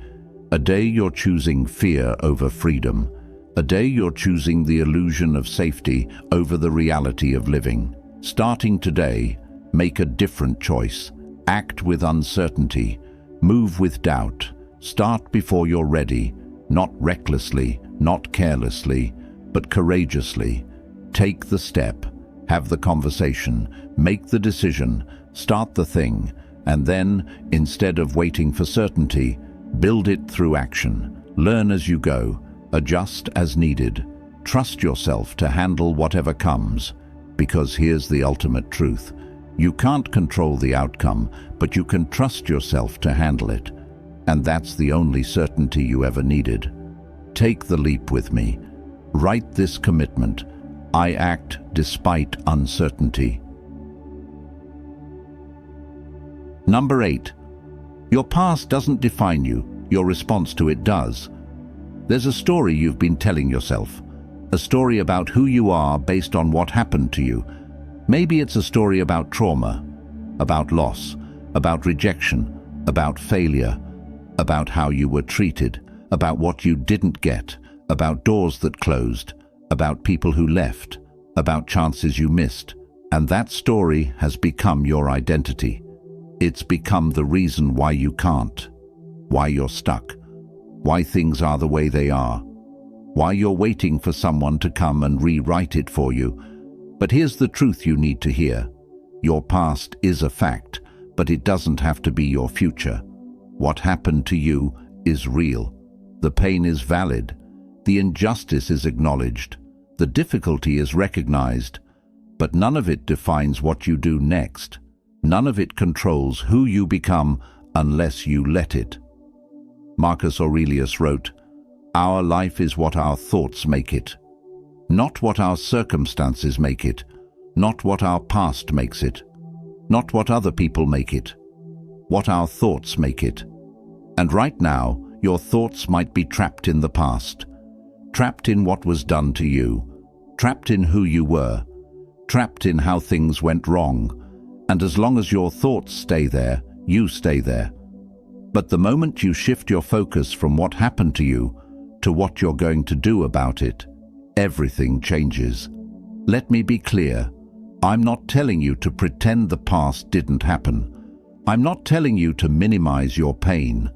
A day you're choosing fear over freedom. A day you're choosing the illusion of safety over the reality of living. Starting today, make a different choice. Act with uncertainty. Move with doubt. Start before you're ready. Not recklessly, not carelessly, but courageously. Take the step. Have the conversation. Make the decision. Start the thing. And then, instead of waiting for certainty, build it through action. Learn as you go. Adjust as needed. Trust yourself to handle whatever comes. Because here's the ultimate truth. You can't control the outcome, but you can trust yourself to handle it. And that's the only certainty you ever needed. Take the leap with me. Write this commitment. I act despite uncertainty. Number 8. Your past doesn't define you, your response to it does. There's a story you've been telling yourself, a story about who you are based on what happened to you. Maybe it's a story about trauma, about loss, about rejection, about failure, about how you were treated, about what you didn't get, about doors that closed, about people who left, about chances you missed. And that story has become your identity. It's become the reason why you can't, why you're stuck, why things are the way they are, why you're waiting for someone to come and rewrite it for you. But here's the truth you need to hear. Your past is a fact, but it doesn't have to be your future. What happened to you is real. The pain is valid. The injustice is acknowledged. The difficulty is recognized. But none of it defines what you do next. None of it controls who you become unless you let it. Marcus Aurelius wrote, "Our life is what our thoughts make it. Not what our circumstances make it. Not what our past makes it. Not what other people make it. What our thoughts make it." And right now, your thoughts might be trapped in the past. Trapped in what was done to you. Trapped in who you were. Trapped in how things went wrong. And as long as your thoughts stay there, you stay there. But the moment you shift your focus from what happened to you to what you're going to do about it, everything changes. Let me be clear. I'm not telling you to pretend the past didn't happen. I'm not telling you to minimize your pain.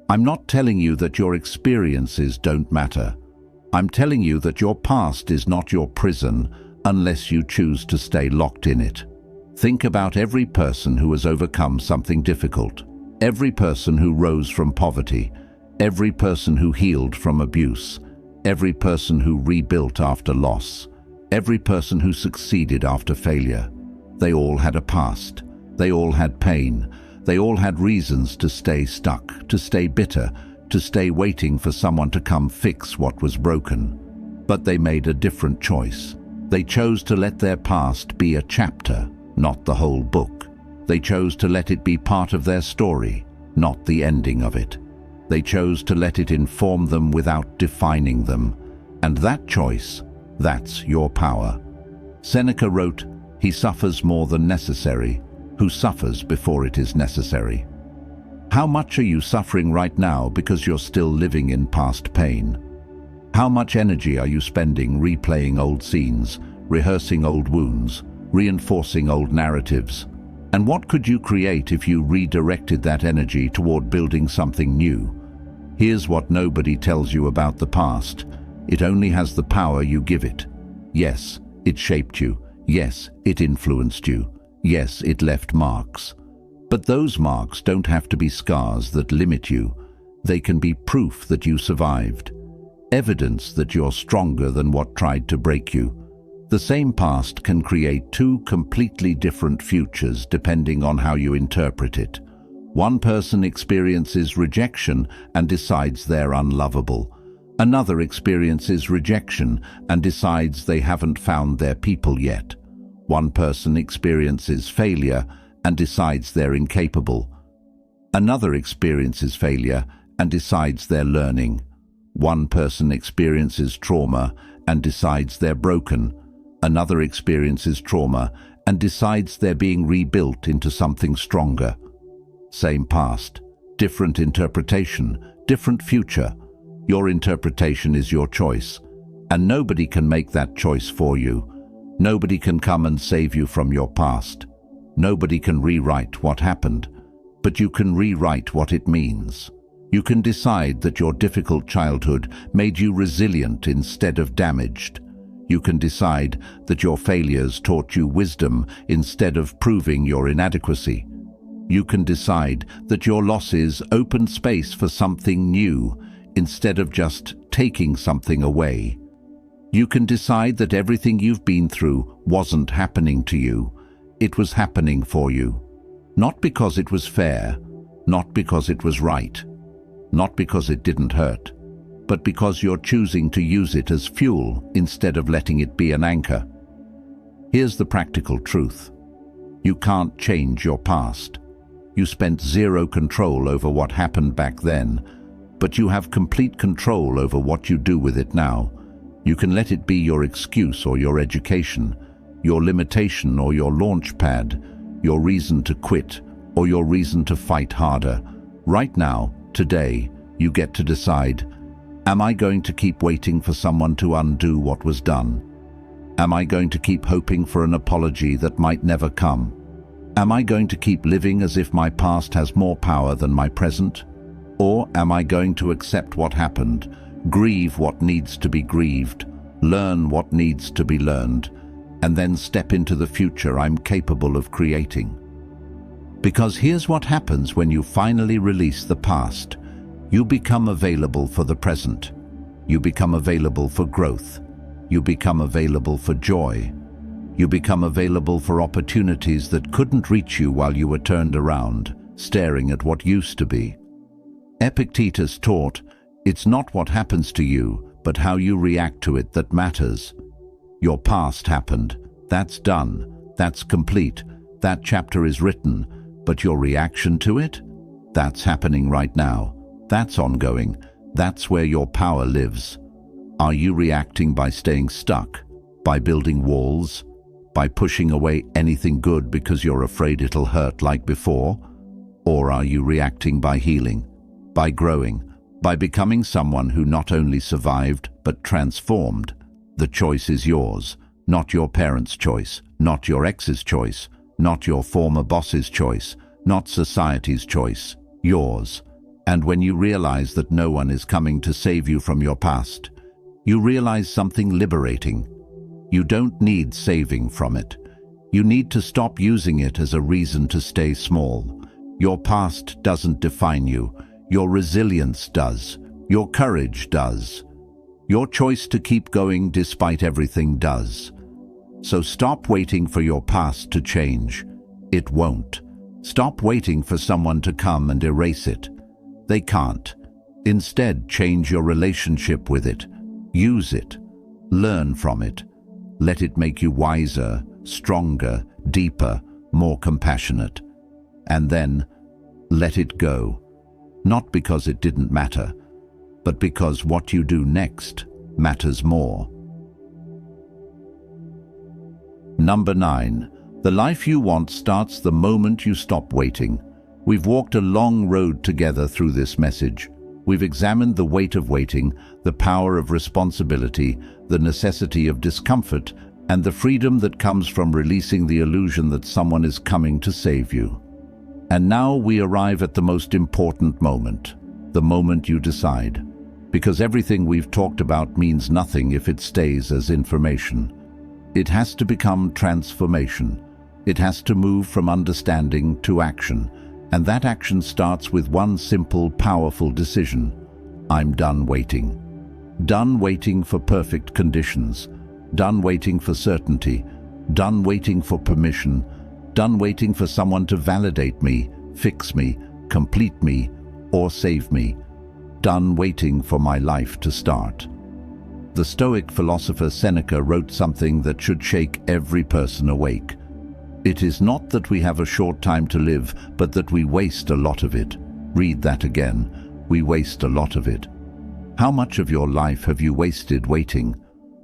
I'm not telling you that your experiences don't matter. I'm telling you that your past is not your prison unless you choose to stay locked in it. Think about every person who has overcome something difficult, every person who rose from poverty, every person who healed from abuse, every person who rebuilt after loss, every person who succeeded after failure. They all had a past. They all had pain. They all had reasons to stay stuck, to stay bitter, to stay waiting for someone to come fix what was broken. But they made a different choice. They chose to let their past be a chapter, not the whole book. They chose to let it be part of their story, not the ending of it. They chose to let it inform them without defining them. And that choice, that's your power. Seneca wrote, "He suffers more than necessary, who suffers before it is necessary." How much are you suffering right now because you're still living in past pain? How much energy are you spending replaying old scenes, rehearsing old wounds, reinforcing old narratives? And what could you create if you redirected that energy toward building something new? Here's what nobody tells you about the past. It only has the power you give it. Yes, it shaped you. Yes, it influenced you. Yes, it left marks. But those marks don't have to be scars that limit you. They can be proof that you survived. Evidence that you're stronger than what tried to break you. The same past can create two completely different futures depending on how you interpret it. One person experiences rejection and decides they're unlovable. Another experiences rejection and decides they haven't found their people yet. One person experiences failure and decides they're incapable. Another experiences failure and decides they're learning. One person experiences trauma and decides they're broken. Another experiences trauma and decides they're being rebuilt into something stronger. Same past, different interpretation, different future. Your interpretation is your choice, and nobody can make that choice for you. Nobody can come and save you from your past. Nobody can rewrite what happened, but you can rewrite what it means. You can decide that your difficult childhood made you resilient instead of damaged. You can decide that your failures taught you wisdom instead of proving your inadequacy. You can decide that your losses opened space for something new instead of just taking something away. You can decide that everything you've been through wasn't happening to you. It was happening for you. Not because it was fair, not because it was right, not because it didn't hurt, but because you're choosing to use it as fuel instead of letting it be an anchor. Here's the practical truth. You can't change your past. You spent zero control over what happened back then, but you have complete control over what you do with it now. You can let it be your excuse or your education, your limitation or your launch pad, your reason to quit or your reason to fight harder. Right now, today, you get to decide, am I going to keep waiting for someone to undo what was done? Am I going to keep hoping for an apology that might never come? Am I going to keep living as if my past has more power than my present? Or am I going to accept what happened, grieve what needs to be grieved, learn what needs to be learned, and then step into the future I'm capable of creating? Because here's what happens when you finally release the past. You become available for the present. You become available for growth. You become available for joy. You become available for opportunities that couldn't reach you while you were turned around, staring at what used to be. Epictetus taught, it's not what happens to you, but how you react to it that matters. Your past happened. That's done. That's complete. That chapter is written. But your reaction to it? That's happening right now. That's ongoing. That's where your power lives. Are you reacting by staying stuck? By building walls? By pushing away anything good because you're afraid it'll hurt like before? Or are you reacting by healing? By growing? By becoming someone who not only survived but transformed? The choice is yours, not your parents' choice, not your ex's choice, not your former boss's choice, not society's choice, yours. And when you realize that no one is coming to save you from your past, you realize something liberating. You don't need saving from it. You need to stop using it as a reason to stay small. Your past doesn't define you. Your resilience does. Your courage does. Your choice to keep going despite everything does. So stop waiting for your past to change. It won't. Stop waiting for someone to come and erase it. They can't. Instead, change your relationship with it. Use it. Learn from it. Let it make you wiser, stronger, deeper, more compassionate. And then, let it go. Not because it didn't matter, but because what you do next matters more. Number 9. The life you want starts the moment you stop waiting. We've walked a long road together through this message. We've examined the weight of waiting, the power of responsibility, the necessity of discomfort, and the freedom that comes from releasing the illusion that someone is coming to save you. And now we arrive at the most important moment, the moment you decide. Because everything we've talked about means nothing if it stays as information. It has to become transformation. It has to move from understanding to action. And that action starts with one simple, powerful decision. I'm done waiting. Done waiting for perfect conditions. Done waiting for certainty. Done waiting for permission. Done waiting for someone to validate me, fix me, complete me, or save me. Done waiting for my life to start. The Stoic philosopher Seneca wrote something that should shake every person awake. It is not that we have a short time to live, but that we waste a lot of it. Read that again. We waste a lot of it. How much of your life have you wasted waiting?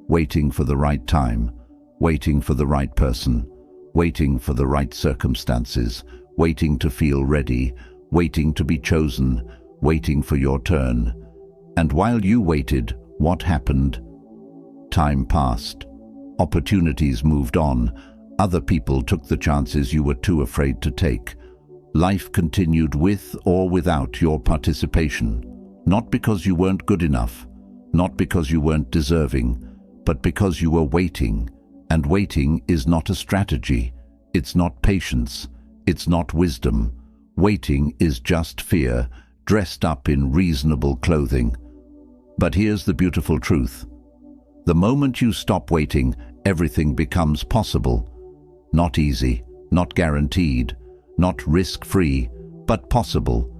Waiting for the right time, waiting for the right person, waiting for the right circumstances, waiting to feel ready, waiting to be chosen, waiting for your turn. And while you waited, what happened? Time passed. Opportunities moved on. Other people took the chances you were too afraid to take. Life continued with or without your participation. Not because you weren't good enough, not because you weren't deserving, but because you were waiting. And waiting is not a strategy. It's not patience. It's not wisdom. Waiting is just fear, dressed up in reasonable clothing. But here's the beautiful truth. The moment you stop waiting, everything becomes possible. Not easy, not guaranteed, not risk-free, but possible.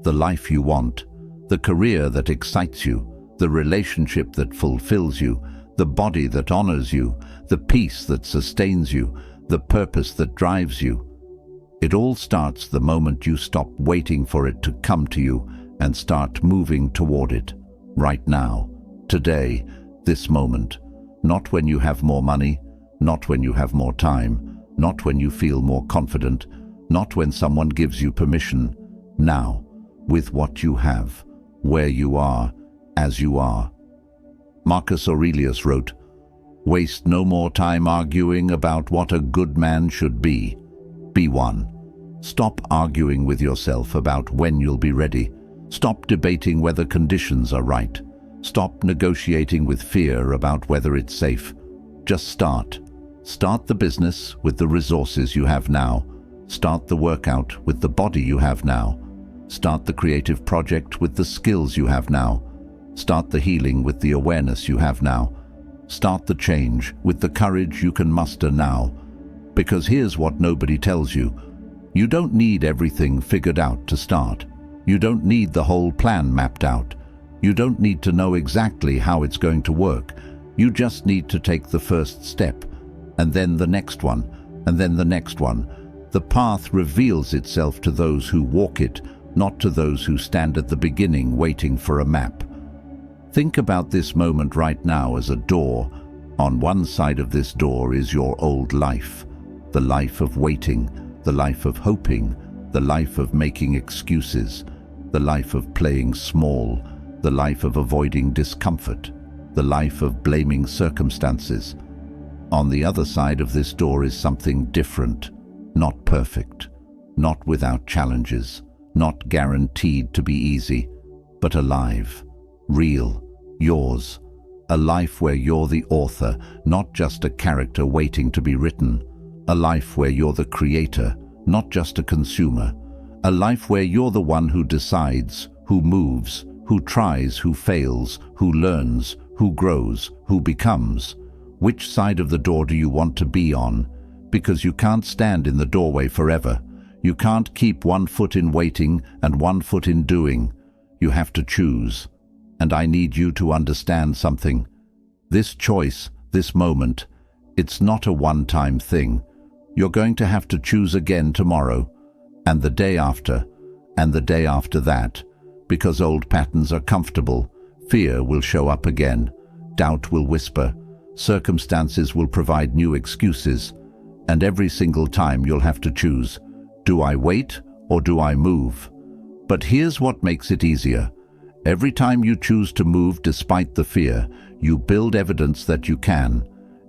The life you want, the career that excites you, the relationship that fulfills you, the body that honors you, the peace that sustains you, the purpose that drives you. It all starts the moment you stop waiting for it to come to you and start moving toward it. Right now, today, this moment. Not when you have more money, not when you have more time, not when you feel more confident, not when someone gives you permission. Now, with what you have, where you are, as you are. Marcus Aurelius wrote, "Waste no more time arguing about what a good man should be. Be one." Stop arguing with yourself about when you'll be ready. Stop debating whether conditions are right. Stop negotiating with fear about whether it's safe. Just start. Start the business with the resources you have now. Start the workout with the body you have now. Start the creative project with the skills you have now. Start the healing with the awareness you have now. Start the change with the courage you can muster now. Because here's what nobody tells you. You don't need everything figured out to start. You don't need the whole plan mapped out. You don't need to know exactly how it's going to work. You just need to take the first step, and then the next one, and then the next one. The path reveals itself to those who walk it, not to those who stand at the beginning waiting for a map. Think about this moment right now as a door. On one side of this door is your old life, the life of waiting, the life of hoping, the life of making excuses, the life of playing small, the life of avoiding discomfort, the life of blaming circumstances. On the other side of this door is something different, not perfect, not without challenges, not guaranteed to be easy, but alive, real, yours. A life where you're the author, not just a character waiting to be written. A life where you're the creator, not just a consumer. A life where you're the one who decides, who moves, who tries, who fails, who learns, who grows, who becomes. Which side of the door do you want to be on? Because you can't stand in the doorway forever. You can't keep one foot in waiting and one foot in doing. You have to choose. And I need you to understand something. This choice, this moment, it's not a one-time thing. You're going to have to choose again tomorrow, and the day after, and the day after that, because old patterns are comfortable. Fear will show up again. Doubt will whisper. Circumstances will provide new excuses. And every single time you'll have to choose, do I wait or do I move? But here's what makes it easier. Every time you choose to move despite the fear, you build evidence that you can.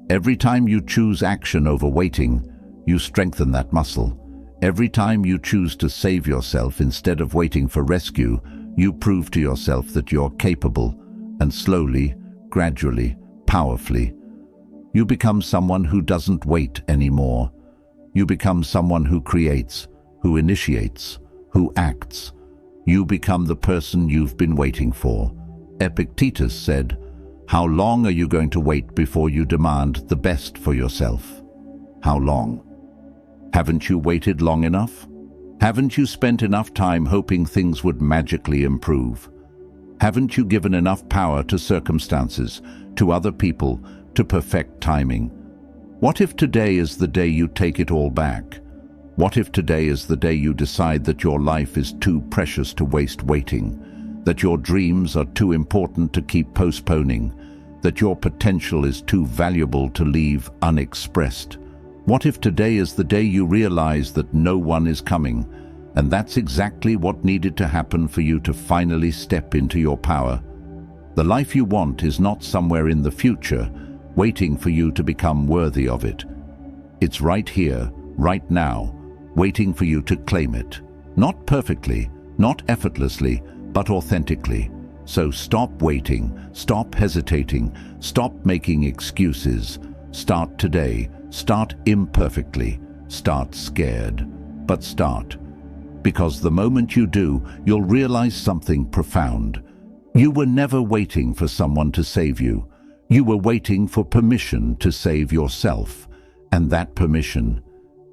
Every time you choose action over waiting, you strengthen that muscle. Every time you choose to save yourself instead of waiting for rescue, you prove to yourself that you're capable, and slowly, gradually, powerfully, you become someone who doesn't wait anymore. You become someone who creates, who initiates, who acts. You become the person you've been waiting for. Epictetus said, "How long are you going to wait before you demand the best for yourself? How long? Haven't you waited long enough? Haven't you spent enough time hoping things would magically improve? Haven't you given enough power to circumstances, to other people, to perfect timing? What if today is the day you take it all back? What if today is the day you decide that your life is too precious to waste waiting, that your dreams are too important to keep postponing, that your potential is too valuable to leave unexpressed? What if today is the day you realize that no one is coming, and that's exactly what needed to happen for you to finally step into your power? The life you want is not somewhere in the future, waiting for you to become worthy of it. It's right here, right now, waiting for you to claim it. Not perfectly, not effortlessly, but authentically. So stop waiting, stop hesitating, stop making excuses. Start today. Start imperfectly. Start scared. But start. Because the moment you do, you'll realize something profound. You were never waiting for someone to save you. You were waiting for permission to save yourself. And that permission,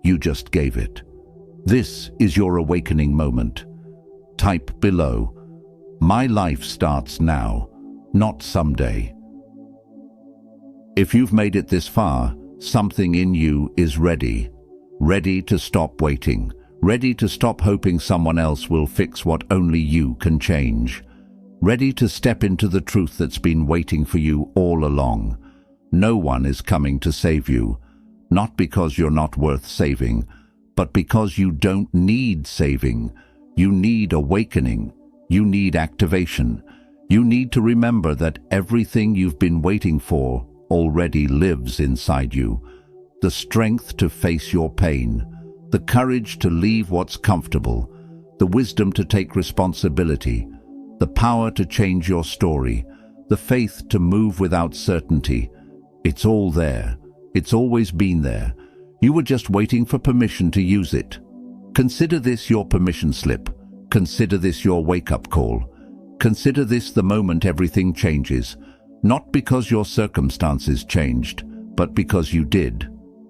you just gave it. This is your awakening moment. Type below, "My life starts now, not someday." If you've made it this far, something in you is ready. Ready to stop waiting. Ready to stop hoping someone else will fix what only you can change. Ready to step into the truth that's been waiting for you all along. No one is coming to save you, not because you're not worth saving, but because you don't need saving. You need awakening. You need activation. You need to remember that everything you've been waiting for already lives inside you. The strength to face your pain, the courage to leave what's comfortable, the wisdom to take responsibility, the power to change your story, the faith to move without certainty. It's all there. It's always been there. You were just waiting for permission to use it. Consider this your permission slip. Consider this your wake-up call. Consider this the moment everything changes, not because your circumstances changed, but because you did.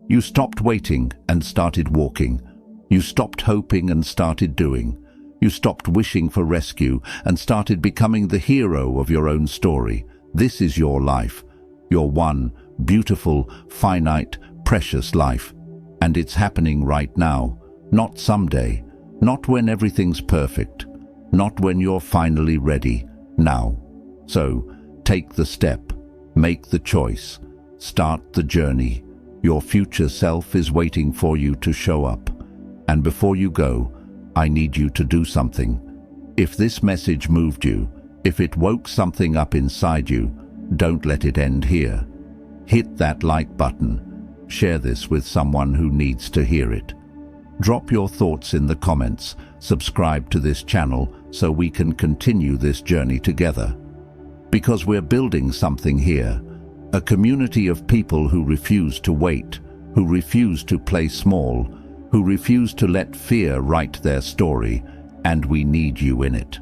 You stopped waiting and started walking. You stopped hoping and started doing. You stopped wishing for rescue and started becoming the hero of your own story. This is your life. Your one, beautiful, finite, precious life. And it's happening right now, not someday, not when everything's perfect, not when you're finally ready, now. So, take the step, make the choice, start the journey. Your future self is waiting for you to show up. And before you go, I need you to do something. If this message moved you, if it woke something up inside you, don't let it end here. Hit that like button. Share this with someone who needs to hear it. Drop your thoughts in the comments. Subscribe to this channel so we can continue this journey together. Because we're building something here. A community of people who refuse to wait, who refuse to play small, who refuse to let fear write their story, and we need you in it.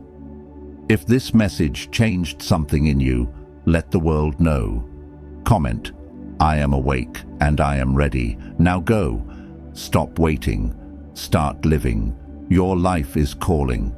If this message changed something in you, let the world know. Comment, "I am awake and I am ready. Now go. Stop waiting. Start living. Your life is calling."